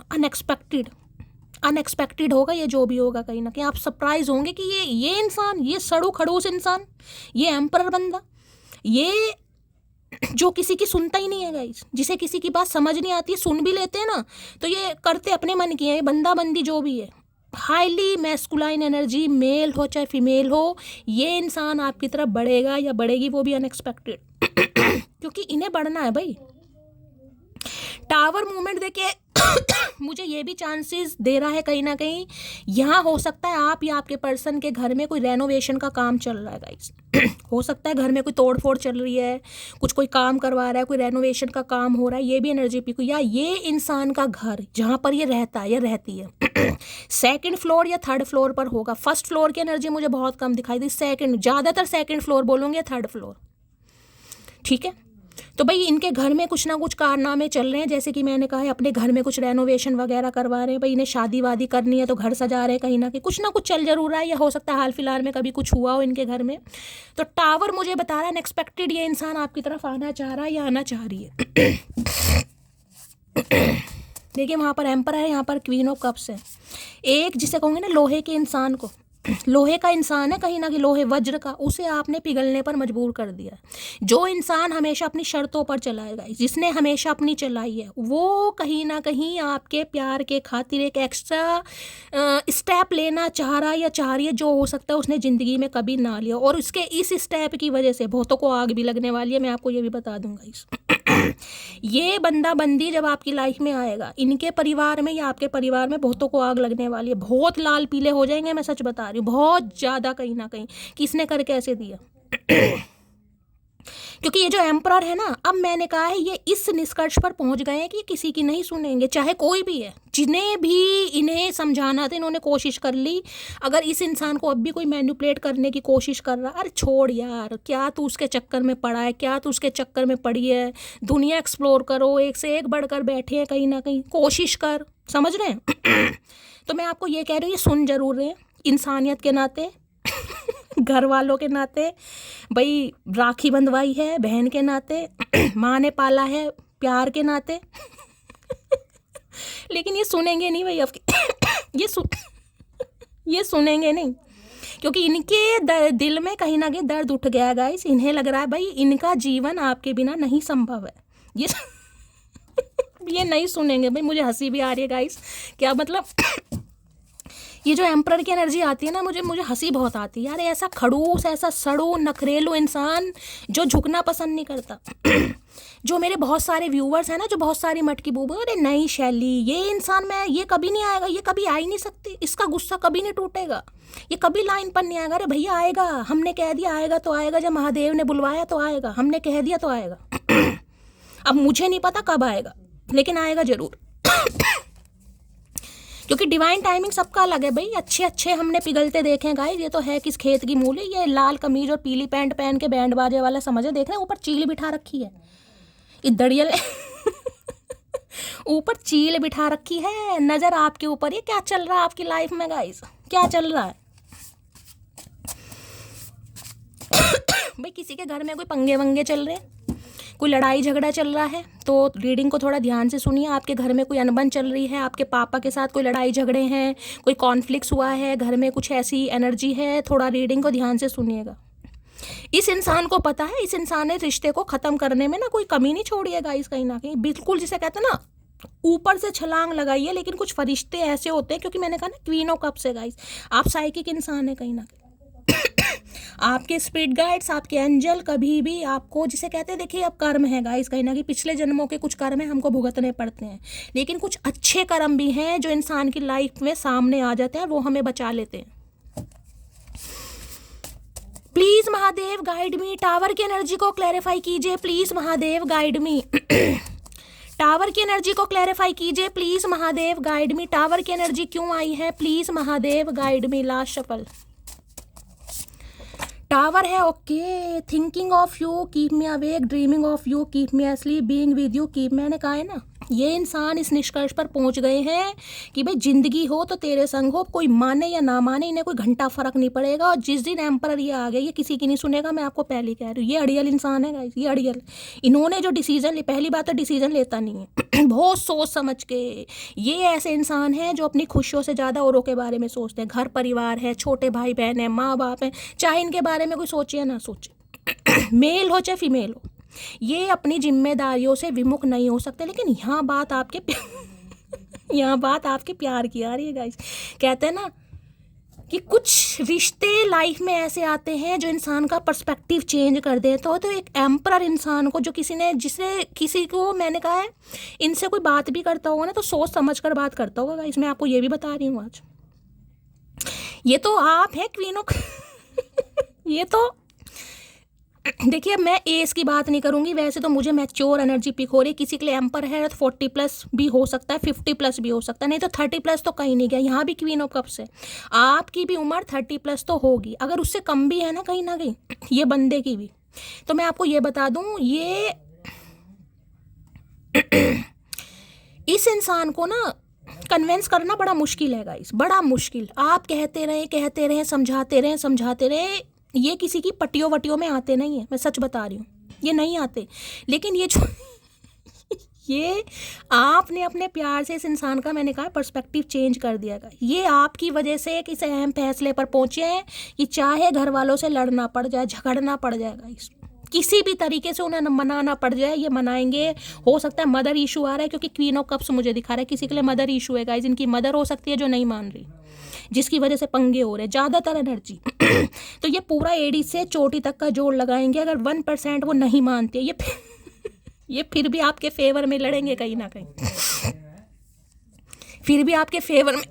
अनएक्सपेक्टेड होगा ये जो भी होगा, कहीं ना कहीं आप सरप्राइज होंगे कि ये इंसान, ये सड़ू खड़ूस इंसान, ये एम्परर बंदा, ये जो किसी की सुनता ही नहीं है गाइस, जिसे किसी की बात समझ नहीं आती, सुन भी लेते हैं ना तो ये करते अपने मन की है। ये बंदा बंदी जो भी है, हाईली मैस्कुलाइन एनर्जी, मेल हो चाहे फीमेल हो, ये इंसान आपकी तरफ बढ़ेगा या बढ़ेगी, वो भी अनएक्सपेक्टेड। क्योंकि इन्हें बढ़ना है भाई। टावर मूवमेंट देके मुझे ये भी चांसेस दे रहा है कहीं ना कहीं, यहाँ हो सकता है आप या आपके पर्सन के घर में कोई रेनोवेशन का काम चल रहा है गाइस। हो सकता है घर में कोई तोड़ फोड़ चल रही है, कुछ कोई काम करवा रहा है, कोई रेनोवेशन का काम हो रहा है, ये भी एनर्जी पिक। या ये इंसान का घर जहाँ पर ये रहता है या रहती है सेकंड फ्लोर या थर्ड फ्लोर पर होगा। फर्स्ट फ्लोर की एनर्जी मुझे बहुत कम दिखाई दी, सेकंड, ज़्यादातर सेकंड फ्लोर बोलूँगे, थर्ड फ्लोर, ठीक है। तो भाई इनके घर में कुछ ना कुछ कारनामे चल रहे हैं, जैसे कि मैंने कहा है अपने घर में कुछ रेनोवेशन वगैरह करवा रहे हैं भाई। इन्हें शादी वादी करनी है तो घर सजा रहे हैं, कहीं ना कहीं कुछ ना कुछ चल जरूर रहा है, या हो सकता है हाल फिलहाल में कभी कुछ हुआ हो इनके घर में। तो टावर मुझे बता रहा है अनएक्सपेक्टेड ये इंसान आपकी तरफ आना चाह रहा है या आना चाह रही है। देखिए वहाँ पर एम्पर है, यहाँ पर क्वीन ऑफ कप्स है। एक जिसे कहूँगे ना लोहे के इंसान को, लोहे का इंसान है कहीं ना कहीं, लोहे वज्र का, उसे आपने पिघलने पर मजबूर कर दिया। जो इंसान हमेशा अपनी शर्तों पर चलाएगा, जिसने हमेशा अपनी चलाई है, वो कहीं ना कहीं आपके प्यार के खातिर एक एक्स्ट्रा स्टेप लेना चाह रहा है या चाह रही है, जो हो सकता है उसने ज़िंदगी में कभी ना लिया। और उसके इस स्टेप की वजह से बहुतों को आग भी लगने वाली है, मैं आपको ये भी बता दूंगा। इस ये बंदा बंदी जब आपकी लाइफ में आएगा, इनके परिवार में या आपके परिवार में बहुतों को आग लगने वाली है, बहुत लाल पीले हो जाएंगे, मैं सच बता रही हूँ, बहुत ज़्यादा कहीं ना कहीं, किसने करके ऐसे दिया। क्योंकि ये जो एम्परर है ना, अब मैंने कहा है ये इस निष्कर्ष पर पहुंच गए हैं कि किसी की नहीं सुनेंगे, चाहे कोई भी है। जिन्हें भी इन्हें समझाना था इन्होंने कोशिश कर ली। अगर इस इंसान को अब भी कोई मैनिपुलेट करने की कोशिश कर रहा, अरे छोड़ यार, क्या तू उसके चक्कर में पड़ा है, क्या तू उसके चक्कर में पड़ी है। दुनिया एक्सप्लोर करो, एक से एक बढ़कर बैठे हैं, कहीं ना कहीं कोशिश कर, समझ रहे हैं। तो मैं आपको ये कह रही हूँ, ये सुन जरूर रहे हैं, इंसानियत के नाते घर वालों के नाते, भाई राखी बंधवाई है बहन के नाते, माँ ने पाला है प्यार के नाते। लेकिन ये सुनेंगे नहीं भाई आपके, ये सुनेंगे नहीं, क्योंकि इनके दिल में कहीं ना कहीं दर्द उठ गया गाइस। इन्हें लग रहा है भाई इनका जीवन आपके बिना नहीं संभव है। ये ये नहीं सुनेंगे भाई, मुझे हंसी भी आ रही है गाइस। क्या मतलब ये जो एम्परर की एनर्जी आती है ना, मुझे हंसी बहुत आती है यार। ऐसा खड़ूस, ऐसा सड़ू नखरेलू इंसान जो झुकना पसंद नहीं करता। जो मेरे बहुत सारे व्यूवर्स हैं ना, जो बहुत सारी मटकी बूबू, अरे नहीं शैली, ये इंसान में ये कभी नहीं आएगा, ये कभी आ ही नहीं सकती, इसका गुस्सा कभी नहीं टूटेगा, ये कभी लाइन पर नहीं आएगा। अरे भैया आएगा, हमने कह दिया आएगा तो आएगा, जब महादेव ने बुलवाया तो आएगा, हमने कह दिया तो आएगा। अब मुझे नहीं पता कब आएगा, लेकिन आएगा जरूर। क्योंकि डिवाइन टाइमिंग सबका अलग है भाई। अच्छे अच्छे हमने पिघलते देखे हैं गाइस। ये तो है किस खेत की मूली, ये लाल कमीज और पीली पैंट पहन के बैंड बाजे वाला समझे, देख रहे हैं ऊपर चील बिठा रखी है, ये दड़ियल ऊपर चील बिठा रखी है। नजर आपके ऊपर, ये क्या चल रहा है आपकी लाइफ में गाइस, क्या चल रहा है? भाई किसी के घर में कोई पंगे वंगे चल रहे हैं, कोई लड़ाई झगड़ा चल रहा है, तो रीडिंग को थोड़ा ध्यान से सुनिए। आपके घर में कोई अनबन चल रही है, आपके पापा के साथ कोई लड़ाई झगड़े हैं, कोई कॉन्फ्लिक्ट हुआ है, घर में कुछ ऐसी एनर्जी है, थोड़ा रीडिंग को ध्यान से सुनिएगा। इस इंसान को पता है, इस इंसान ने रिश्ते को ख़त्म करने में ना कोई कमी नहीं छोड़ी है गाइस, कहीं ना कहीं बिल्कुल जिसे कहते हैं ना ऊपर से छलांग लगाई है। लेकिन कुछ फरिश्ते ऐसे होते हैं, क्योंकि मैंने कहा ना क्वीन ऑफ कप्स है गाइस, आप साइकिक इंसान है कहीं ना कहीं। आपके स्पिरिट गाइड्स, आपके एंजल कभी भी आपको, जिसे कहते हैं देखिए अब कर्म है गाइस, कहीं ना कहीं पिछले जन्मों के कुछ कर्म है, हमको भुगतने पड़ते हैं, लेकिन कुछ अच्छे कर्म भी हैं जो इंसान की लाइफ में सामने आ जाते हैं, वो हमें बचा लेते हैं। Please Mahadev guide me, tower की एनर्जी को क्लैरिफाई कीजिए please Mahadev guide me. Tower की एनर्जी को क्लैरिफाई कीजिए please Mahadev guide me. Tower की एनर्जी क्यों आई है, please Mahadev guide me. Last shuffle tower है। Okay, thinking of you keep me awake, dreaming of you keep me asleep, being with you keep, मैंने कहा है ना, ये इंसान इस निष्कर्ष पर पहुंच गए हैं कि भाई जिंदगी हो तो तेरे संग हो, कोई माने या ना माने इन्हें कोई घंटा फर्क नहीं पड़ेगा। और जिस दिन एम्परर ये आ गए, ये किसी की नहीं सुनेगा, मैं आपको पहले कह रही हूँ। ये अड़ियल इंसान है गाइस, ये अड़ियल। इन्होंने जो डिसीजन ली, पहली बात तो डिसीजन लेता नहीं है बहुत सोच समझ के। ये ऐसे इंसान हैं जो अपनी खुशियों से ज़्यादा औरों के बारे में सोचते हैं। घर परिवार है, छोटे भाई बहन है, माँ बाप है, चाहे इनके बारे में कोई सोचे या ना सोचे, मेल हो चाहे फीमेल हो, ये अपनी जिम्मेदारियों से विमुख नहीं हो सकते। लेकिन यहाँ बात आपके यहाँ बात आपके प्यार की आ रही है गाइस। कहते हैं ना कि कुछ रिश्ते लाइफ में ऐसे आते हैं जो इंसान का पर्सपेक्टिव चेंज कर देते हो। तो एक एम्परर इंसान को, जो जिसने किसी को, मैंने कहा है इनसे कोई बात भी करता होगा ना तो सोच समझ कर बात करता होगा गाइस, मैं आपको ये भी बता रही हूँ आज। ये तो आप हैं क्वीन ऑफ ये तो देखिए, मैं एज की बात नहीं करूंगी, वैसे तो मुझे मैच्योर एनर्जी पिक हो रही है। किसी के लिए एम्पर है तो 40+ भी हो सकता है, 50+ भी हो सकता है, नहीं तो 30+ तो कहीं नहीं गया। यहाँ भी क्वीन ऑफ कप्स है, आपकी भी उम्र 30+ तो होगी, अगर उससे कम भी है ना कहीं ना कहीं, ये बंदे की भी। तो मैं आपको ये बता दूं, ये इस इंसान को ना कन्वेंस करना बड़ा मुश्किल है गाइस, बड़ा मुश्किल। आप कहते रहे, समझाते रहे, ये किसी की पट्टियों वटियों में आते नहीं है, मैं सच बता रही हूँ, ये नहीं आते। लेकिन ये जो ये आपने अपने प्यार से इस इंसान का, मैंने कहा, पर्सपेक्टिव चेंज कर दिया है। ये आपकी वजह से एक इस अहम फैसले पर पहुंचे हैं कि चाहे घर वालों से लड़ना पड़ जाए, झगड़ना पड़ जाएगा, इस किसी भी तरीके से उन्हें मनाना पड़ जाए, ये मनाएंगे। हो सकता है मदर इशू आ रहा है, क्योंकि क्वीन ऑफ कप्स मुझे दिखा रहा है, किसी के लिए मदर इशू है गाइस। इनकी मदर हो सकती है जो नहीं मान रही, जिसकी वजह से पंगे हो रहे हैं ज़्यादातर एनर्जी। तो ये पूरा एडी से चोटी तक का जोड़ लगाएंगे। अगर 1% वो नहीं मानते, ये फिर भी आपके फेवर में लड़ेंगे कहीं ना कहीं, फिर भी आपके फेवर में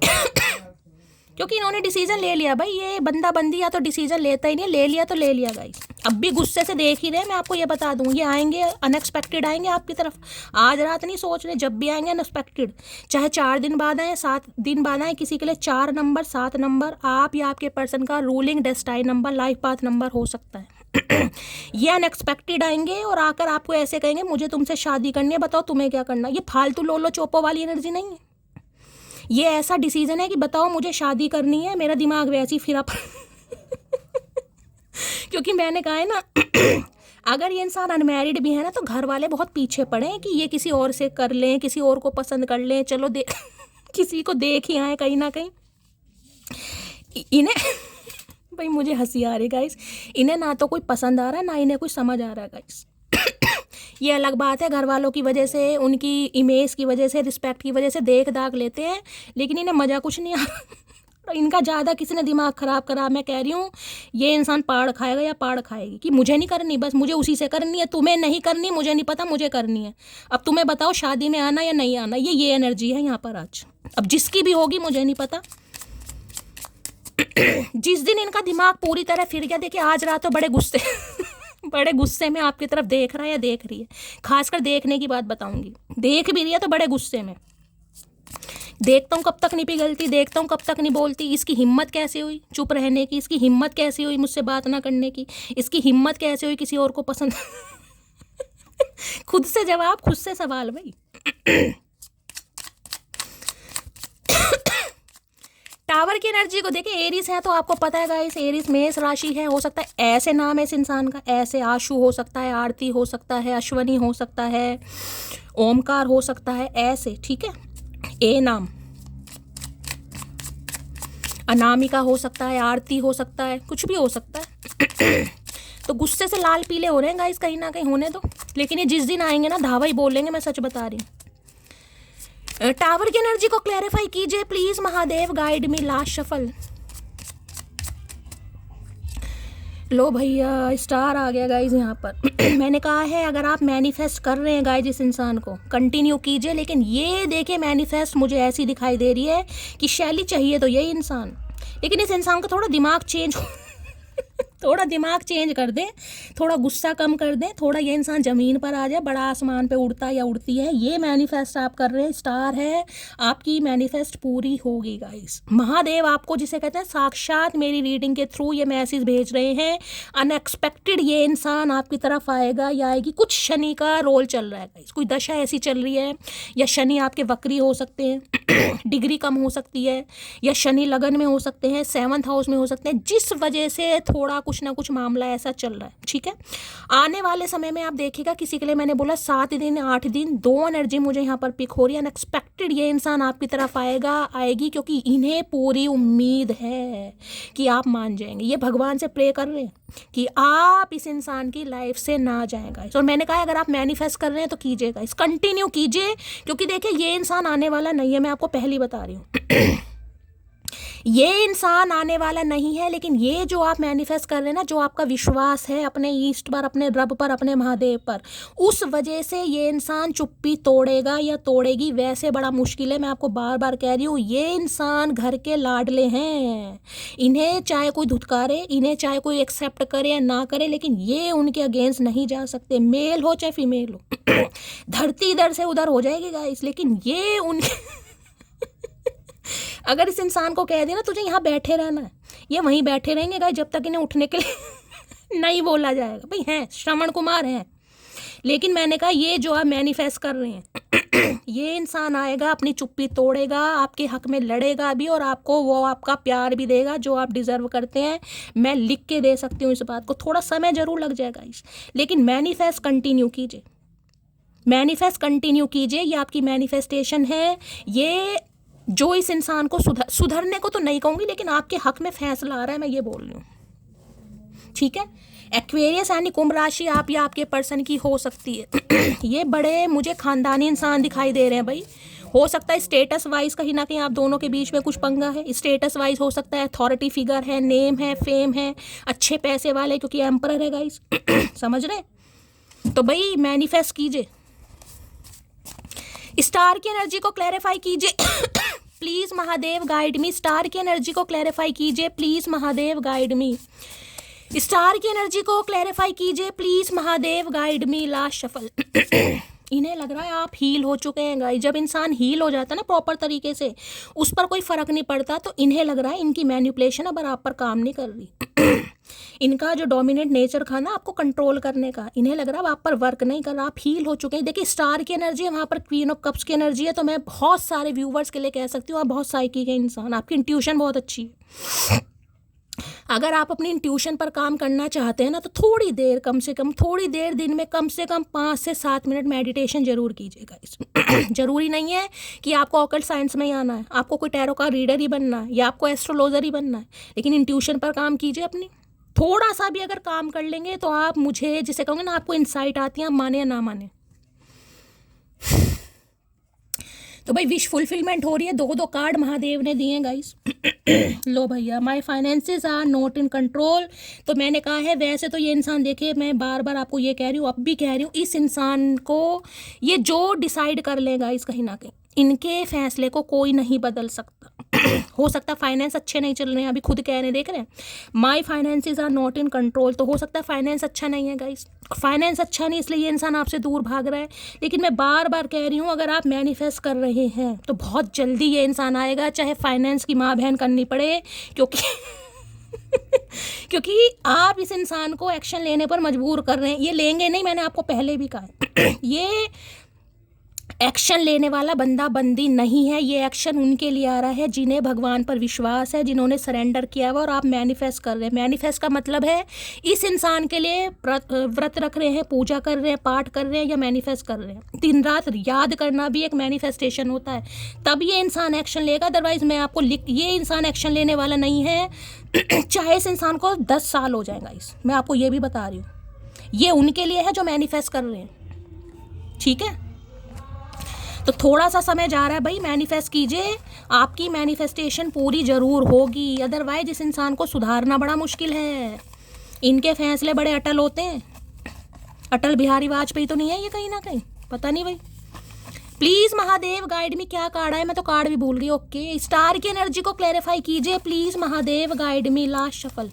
क्योंकि इन्होंने डिसीजन ले लिया भाई। ये बंदा बंदी या तो डिसीजन लेता ही नहीं, ले लिया तो ले लिया गाइस। अब भी गुस्से से देख ही रहे, मैं आपको ये बता दूं, ये आएंगे अनएक्सपेक्टेड, आएंगे आपकी तरफ। आज रात नहीं सोच रहे, जब भी आएंगे अनएक्सपेक्टेड, चाहे 4 दिन बाद आए, 7 दिन बाद आए, किसी के लिए 4 नंबर, 7 नंबर आप या आपके पर्सन का ruling destined number, life path number हो सकता है। ये अनएक्सपेक्टेड आएंगे और आकर आपको ऐसे कहेंगे मुझे तुमसे शादी करनी है, बताओ तुम्हें क्या करना। ये फालतू लोलो चोपो वाली एनर्जी नहीं है, ये ऐसा डिसीजन है कि बताओ मुझे शादी करनी है, मेरा दिमाग वैसे ही फिरा क्योंकि मैंने कहा है ना अगर ये इंसान अनमैरिड भी है ना तो घर वाले बहुत पीछे पड़े हैं कि ये किसी और से कर लें, किसी और को पसंद कर लें, चलो किसी को देख ही आए कहीं ना कहीं। इन्हें भाई मुझे हंसी आ रही गाइस, इन्हें ना तो कोई पसंद आ रहा है, ना इन्हें कोई समझ आ रहा है गाइस। ये अलग बात है, घर वालों की वजह से, उनकी इमेज की वजह से, रिस्पेक्ट की वजह से देख दाग लेते हैं, लेकिन इन्हें मज़ा कुछ नहीं आ तो इनका ज़्यादा किसी ने दिमाग ख़राब करा, मैं कह रही हूँ ये इंसान पाड़ खाएगा या पाड़ खाएगी कि मुझे नहीं करनी, बस मुझे उसी से करनी है, तुम्हें नहीं करनी, मुझे नहीं पता, मुझे करनी है। अब तुम्हें बताओ शादी में आना या नहीं आना, ये एनर्जी है यहाँ पर आज। अब जिसकी भी होगी मुझे नहीं पता। जिस दिन इनका दिमाग पूरी तरह फिर गया, देखिए आज रात तो बड़े गुस्से बड़े गुस्से में आपकी तरफ देख रहा है या देख रही है, खासकर देखने की बात बताऊंगी, देख भी रही है तो बड़े गुस्से में। देखता हूँ कब तक नहीं पिघलती, देखता हूँ कब तक नहीं बोलती, इसकी हिम्मत कैसे हुई चुप रहने की, इसकी हिम्मत कैसे हुई मुझसे बात ना करने की, इसकी हिम्मत कैसे हुई किसी और को पसंद खुद से जवाब, खुद से सवाल भाई। टावर की एनर्जी को देखिए, एरिस है तो आपको पता है गाइस, एरिस मेष राशि है, हो सकता है ऐसे नाम है इस इंसान का, ऐसे आशु हो सकता है, आरती हो सकता है, अश्वनी हो सकता है, ओमकार हो सकता है, ऐसे, ठीक है, ए नाम, अनामिका हो सकता है, आरती हो सकता है, कुछ भी हो सकता है। तो गुस्से से लाल पीले हो रहे हैं गाइस, कहीं ना कहीं होने दो, लेकिन ये जिस दिन आएंगे ना धावा ही बोलेंगे, मैं सच बता रही हूँ। टावर की एनर्जी को क्लैरिफाई कीजिए please Mahadev, guide me, last shuffle. लो भैया स्टार आ गया गाइज यहाँ पर। मैंने कहा है अगर आप मैनिफेस्ट कर रहे हैं गाइज इस इंसान को, कंटिन्यू कीजिए, लेकिन ये देखिए मैनिफेस्ट मुझे ऐसी दिखाई दे रही है कि शैली चाहिए तो यही इंसान, लेकिन इस इंसान का थोड़ा दिमाग चेंज थोड़ा दिमाग चेंज कर दें, थोड़ा गुस्सा कम कर दें, थोड़ा ये इंसान ज़मीन पर आ जाए, बड़ा आसमान पे उड़ता या उड़ती है, ये मैनिफेस्ट आप कर रहे हैं, स्टार है, आपकी मैनिफेस्ट पूरी होगी गाइस। महादेव आपको जिसे कहते हैं साक्षात मेरी रीडिंग के थ्रू ये मैसेज भेज रहे हैं, अनएक्सपेक्टेड ये इंसान आपकी तरफ आएगा या आएगी। कुछ शनि का रोल चल रहा है गाइस, कोई दशा ऐसी चल रही है, या शनि आपके वक्री हो सकते हैं, डिग्री कम हो सकती है, या शनि लगन में हो सकते हैं, 7th हाउस में हो सकते हैं, जिस वजह से थोड़ा कुछ ना कुछ मामला ऐसा चल रहा है, ठीक है। आने वाले समय में आप देखिएगा, किसी के लिए मैंने बोला 7 दिन 8 दिन, 2 एनर्जी मुझे यहाँ पर पिक हो रही है। अनएक्सपेक्टेड ये इंसान आपकी तरफ आएगा, आएगी, क्योंकि इन्हें पूरी उम्मीद है कि आप मान जाएंगे। ये भगवान से प्रे कर रहे हैं कि आप इस इंसान की लाइफ से ना जाएगा। और मैंने कहा अगर आप मैनिफेस्ट कर रहे हैं तो कीजिएगा, इस कंटिन्यू कीजिए, क्योंकि देखिए ये इंसान आने वाला नहीं है, मैं आपको पहली बता रही हूँ। ये इंसान आने वाला नहीं है, लेकिन ये जो आप मैनिफेस्ट कर रहे हैं ना, जो आपका विश्वास है अपने ईष्ट पर, अपने रब पर, अपने महादेव पर, उस वजह से ये इंसान चुप्पी तोड़ेगा या तोड़ेगी। वैसे बड़ा मुश्किल है, मैं आपको बार बार कह रही हूँ, ये इंसान घर के लाडले हैं, इन्हें चाहे कोई धुतकारे, इन्हें चाहे कोई एक्सेप्ट करे या ना करे, लेकिन ये उनके अगेंस्ट नहीं जा सकते, मेल हो चाहे फीमेल हो। धरती इधर से उधर हो जाएगी गाइस, लेकिन ये उनके अगर इस इंसान को कह दिया ना तुझे यहाँ बैठे रहना है, ये वहीं बैठे रहेंगे गाइस जब तक इन्हें उठने के लिए नहीं बोला जाएगा। भाई हैं, श्रवण कुमार हैं, लेकिन मैंने कहा ये जो आप मैनिफेस्ट कर रहे हैं ये इंसान आएगा, अपनी चुप्पी तोड़ेगा, आपके हक में लड़ेगा भी, और आपको वो आपका प्यार भी देगा जो आप डिजर्व करते हैं। मैं लिख के दे सकती हूँ इस बात को, थोड़ा समय जरूर लग जाएगा इस, लेकिन मैनिफेस्ट कंटिन्यू कीजिए, मैनिफेस्ट कंटिन्यू कीजिए। ये आपकी मैनिफेस्टेशन है, ये जो इस इंसान को सुधरने को तो नहीं कहूँगी, लेकिन आपके हक में फैसला आ रहा है, मैं ये बोल रही हूँ, ठीक है। एक्वेरियस यानी कुंभ राशि आप या आपके पर्सन की हो सकती है। ये बड़े मुझे खानदानी इंसान दिखाई दे रहे हैं भाई। हो सकता है स्टेटस वाइज कहीं ना कहीं आप दोनों के बीच में कुछ पंगा है, स्टेटस वाइज हो सकता है, अथॉरिटी फिगर है, नेम है, फेम है, अच्छे पैसे वाले, क्योंकि एम्परर है गाइस। समझ रहे? तो भाई मैनिफेस्ट कीजिए, स्टार की एनर्जी को क्लैरिफाई कीजिए please Mahadev guide me. Star की एनर्जी को क्लैरिफाई कीजिए please Mahadev guide me. Star की एनर्जी को क्लैरिफाई कीजिए please Mahadev guide me. Last shuffle. इन्हें लग रहा है आप हील हो चुके हैं गाइस। जब इंसान हील हो जाता है ना प्रॉपर तरीके से, उस पर कोई फर्क नहीं पड़ता, तो इन्हें लग रहा है इनकी मैनिपुलेशन अब आप पर काम नहीं कर रही। इनका जो डोमिनेंट नेचर था ना आपको कंट्रोल करने का, इन्हें लग रहा है आप पर वर्क नहीं कर रहा, आप हील हो चुके हैं। देखिए स्टार की एनर्जी है, वहाँ पर क्वीन ऑफ कप्स की एनर्जी है, तो मैं बहुत सारे व्यूवर्स के लिए कह सकती हूँ आप बहुत साइकिक है इंसान, आपकी इंट्यूशन बहुत अच्छी है। अगर आप अपनी इंट्यूशन पर काम करना चाहते हैं ना, तो थोड़ी देर, कम से कम थोड़ी देर दिन में कम से कम 5 से 7 मिनट मेडिटेशन जरूर कीजिएगा। इस जरूरी नहीं है कि आपको ऑकल्ट साइंस में ही आना है, आपको कोई टैरो का रीडर ही बनना है या आपको एस्ट्रोलॉजर ही बनना है, लेकिन इंट्यूशन पर काम कीजिए अपनी। थोड़ा सा भी अगर काम कर लेंगे तो आप मुझे जिसे कहोगे ना, आपको इंसाइट आती है, आप माने या ना माने। तो भाई विश फुलफिलमेंट हो रही है। 2 कार्ड महादेव ने दिए गाइस। लो भैया, my finances are not in control. तो मैंने कहा है, वैसे तो ये इंसान, देखिए मैं बार बार आपको ये कह रही हूँ, अब भी कह रही हूँ, इस इंसान को ये जो डिसाइड कर ले गाइस, कहीं ना कहीं इनके फैसले को कोई नहीं बदल सकता। हो सकता है फाइनेंस अच्छे नहीं चल रहे हैं, अभी खुद कह रहे हैं, देख रहे हैं, my finances are not in control. तो हो सकता है फाइनेंस अच्छा नहीं है गाइस, फाइनेंस अच्छा नहीं, इसलिए ये इंसान आपसे दूर भाग रहा है। लेकिन मैं बार बार कह रही हूँ, अगर आप मैनिफेस्ट कर रहे हैं तो बहुत जल्दी ये इंसान आएगा, चाहे फाइनेंस की माँ बहन करनी पड़े, क्योंकि क्योंकि आप इस इंसान को एक्शन लेने पर मजबूर कर रहे हैं। ये लेंगे नहीं, मैंने आपको पहले भी कहा है। ये एक्शन लेने वाला बंदा बंदी नहीं है, ये एक्शन उनके लिए आ रहा है जिन्हें भगवान पर विश्वास है, जिन्होंने सरेंडर किया हुआ। और आप मैनिफेस्ट कर रहे हैं। मैनिफेस्ट का मतलब है इस इंसान के लिए व्रत रख रहे हैं, पूजा कर रहे हैं, पाठ कर रहे हैं, या मैनिफेस्ट कर रहे हैं। दिन रात याद करना भी एक मैनिफेस्टेशन होता है, तब ये इंसान एक्शन लेगा। अदरवाइज मैं आपको ये इंसान एक्शन लेने वाला नहीं है। चाहे इस इंसान को 10 साल हो जाएगा, मैं आपको ये भी बता रही हूँ। ये उनके लिए है जो मैनिफेस्ट कर रहे हैं, ठीक है। तो थोड़ा सा समय जा रहा है भाई, मैनिफेस्ट कीजिए, आपकी मैनिफेस्टेशन पूरी ज़रूर होगी। अदरवाइज इस इंसान को सुधारना बड़ा मुश्किल है। इनके फैसले बड़े अटल होते हैं। अटल बिहारी वाजपेयी तो नहीं है ये, कहीं ना कहीं, पता नहीं भाई। प्लीज़ महादेव गाइड मी, क्या कार्ड है, मैं तो कार्ड भी भूल गई। ओके, स्टार की एनर्जी को क्लैरिफाई कीजिए please Mahadev guide me. Last shuffle.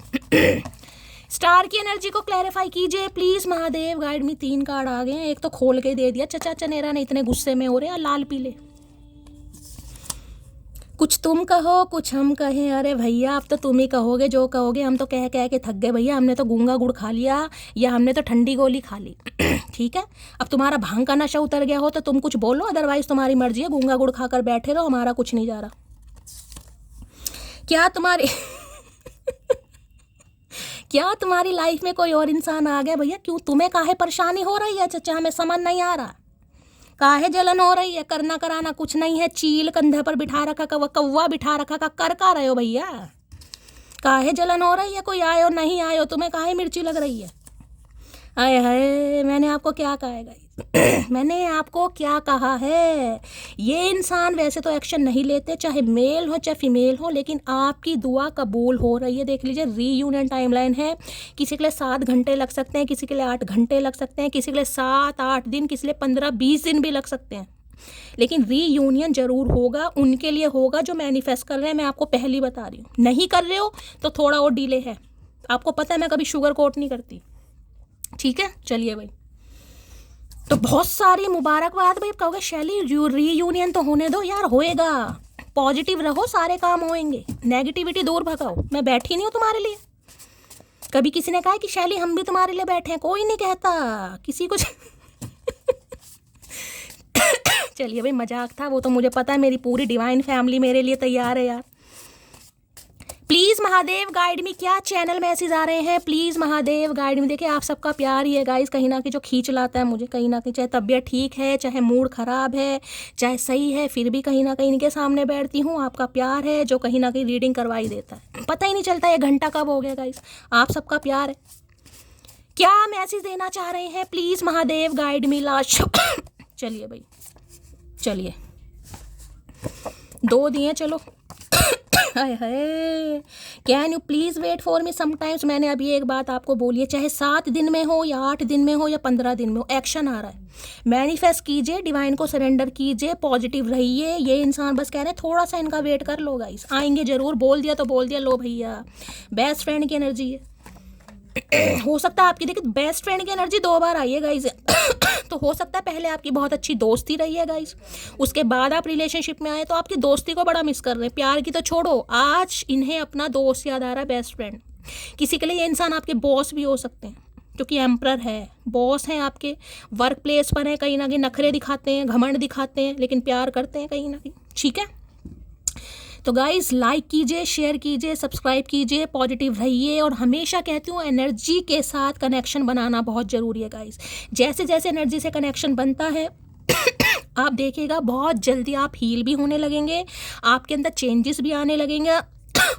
Star की एनर्जी को क्लैरिफाई कीजिए please Mahadev guide me. 3 card आ गए हैं, एक तो खोल के दे दिया चचा चनेरा ने, इतने गुस्से में हो रहे हैं लाल पीले। कुछ तुम कहो कुछ हम कहें। अरे भैया, अब तो तुम ही कहोगे जो कहोगे, हम तो कह कह के थक गए भैया। हमने तो गूंगा गुड़ खा लिया या हमने तो ठंडी गोली खा ली। ठीक है, अब तुम्हारा भांग का नशा उतर गया हो तो तुम कुछ बोलो, अदरवाइज तुम्हारी मर्जी है, गूंगा गुड़ खाकर बैठे रहो, हमारा कुछ नहीं जा रहा। क्या तुम्हारी क्या तुम्हारी लाइफ में कोई और इंसान आ गया भैया? क्यों तुम्हें काहे परेशानी हो रही है चचा? हमें समझ नहीं आ रहा, काहे जलन हो रही है? करना कराना कुछ नहीं है, चील कंधे पर बिठा रखा, कौवा बिठा रखा का कर का रहे हो भैया? काहे जलन हो रही है? कोई आयो नहीं आयो, तुम्हें काहे मिर्ची लग रही है? आए हाय, मैंने आपको क्या कहा है गाइस? मैंने आपको क्या कहा है? ये इंसान वैसे तो एक्शन नहीं लेते, चाहे मेल हो चाहे फीमेल हो, लेकिन आपकी दुआ कबूल हो रही है। देख लीजिए, रीयूनियन टाइमलाइन है। किसी के लिए 7 घंटे लग सकते हैं, किसी के लिए 8 घंटे लग सकते हैं, किसी के लिए 7-8 दिन, किसी के लिए 15-20 दिन भी लग सकते हैं, लेकिन रीयूनियन जरूर होगा। उनके लिए होगा जो मैनिफेस्ट कर रहे हैं। मैं आपको पहली बता रही हूँ, नहीं कर रहे हो तो थोड़ा और डिले है। आपको पता है मैं कभी शुगर कोट नहीं करती, ठीक है। चलिए भाई, तो बहुत सारी मुबारकबाद भाई। कहोगे शैली रीयूनियन तो होने दो यार, होएगा। पॉजिटिव रहो, सारे काम होएंगे, नेगेटिविटी दूर भगाओ। मैं बैठी नहीं हूँ तुम्हारे लिए। कभी किसी ने कहा कि शैली हम भी तुम्हारे लिए बैठे हैं? कोई नहीं कहता किसी को। चलिए भाई, मजाक था वो तो, मुझे पता है मेरी पूरी डिवाइन फैमिली मेरे लिए तैयार है यार। प्लीज़ महादेव गाइड मी, क्या चैनल मैसेज आ रहे हैं? प्लीज़ महादेव गाइड मी। देखिए, आप सबका प्यार ही है गाइस, कहीं ना कहीं जो खींच लाता है मुझे, कहीं ना कहीं, चाहे तबीयत ठीक है, चाहे मूड ख़राब है, चाहे सही है, फिर भी कहीं ना कहीं इनके सामने बैठती हूँ। आपका प्यार है जो कहीं ना कहीं रीडिंग करवाई देता है, पता ही नहीं चलता 1 घंटा कब हो गया गाइस। आप सबका प्यार है। क्या मैसेज देना चाह रहे हैं? Please Mahadev guide me. Last. चलिए भाई, चलिए 2 दिए, चलो। Hi hi, can you please wait for me sometimes. मैंने अभी एक बात आपको बोली है, चाहे 7 दिन में हो या 8 दिन में हो या 15 दिन में हो, एक्शन आ रहा है। मैनिफेस्ट कीजिए, डिवाइन को सरेंडर कीजिए, पॉजिटिव रहिए। ये इंसान बस कह रहे हैं थोड़ा सा इनका वेट कर लो गाइस, आएंगे जरूर। बोल दिया तो बोल दिया। लो भैया, बेस्ट फ्रेंड की एनर्जी है। हो सकता है आपकी, देखिए बेस्ट फ्रेंड की एनर्जी 2 बार आई है गाइस। तो हो सकता है पहले आपकी बहुत अच्छी दोस्ती रही है गाइस, उसके बाद आप रिलेशनशिप में आए तो आपकी दोस्ती को बड़ा मिस कर रहे हैं। प्यार की तो छोड़ो, आज इन्हें अपना दोस्त याद आ रहा है, बेस्ट फ्रेंड। किसी के लिए ये इंसान आपके बॉस भी हो सकते हैं, क्योंकि एम्परर है, बॉस हैं आपके, वर्क प्लेस पर हैं, कहीं ना कहीं नखरे दिखाते हैं, घमंड दिखाते हैं, लेकिन प्यार करते हैं कहीं ना कहीं, ठीक है। तो गाइज़, लाइक कीजिए, शेयर कीजिए, सब्सक्राइब कीजिए, पॉजिटिव रहिए। और हमेशा कहती हूँ, एनर्जी के साथ कनेक्शन बनाना बहुत ज़रूरी है गाइज़। जैसे जैसे एनर्जी से कनेक्शन बनता है, आप देखिएगा बहुत जल्दी आप हील भी होने लगेंगे, आपके अंदर चेंजेस भी आने लगेंगे,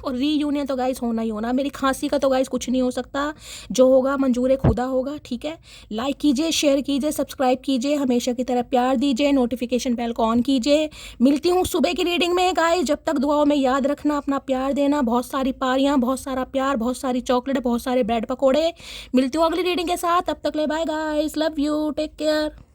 और रीयूनियन तो गाइस होना ही होना। मेरी खांसी का तो गाइस कुछ नहीं हो सकता, जो होगा मंजूर खुदा होगा, ठीक है। लाइक कीजिए, शेयर कीजिए, सब्सक्राइब कीजिए, हमेशा की तरह प्यार दीजिए, नोटिफिकेशन बेल को ऑन कीजिए। मिलती हूँ सुबह की रीडिंग में गाइस, जब तक दुआओं में याद रखना, अपना प्यार देना, बहुत सारी पारियाँ, बहुत सारा प्यार, बहुत सारी चॉकलेट, बहुत सारे ब्रेड पकौड़े। मिलती हूँ अगली रीडिंग के साथ, तब तक ले bye guys, love you, take care.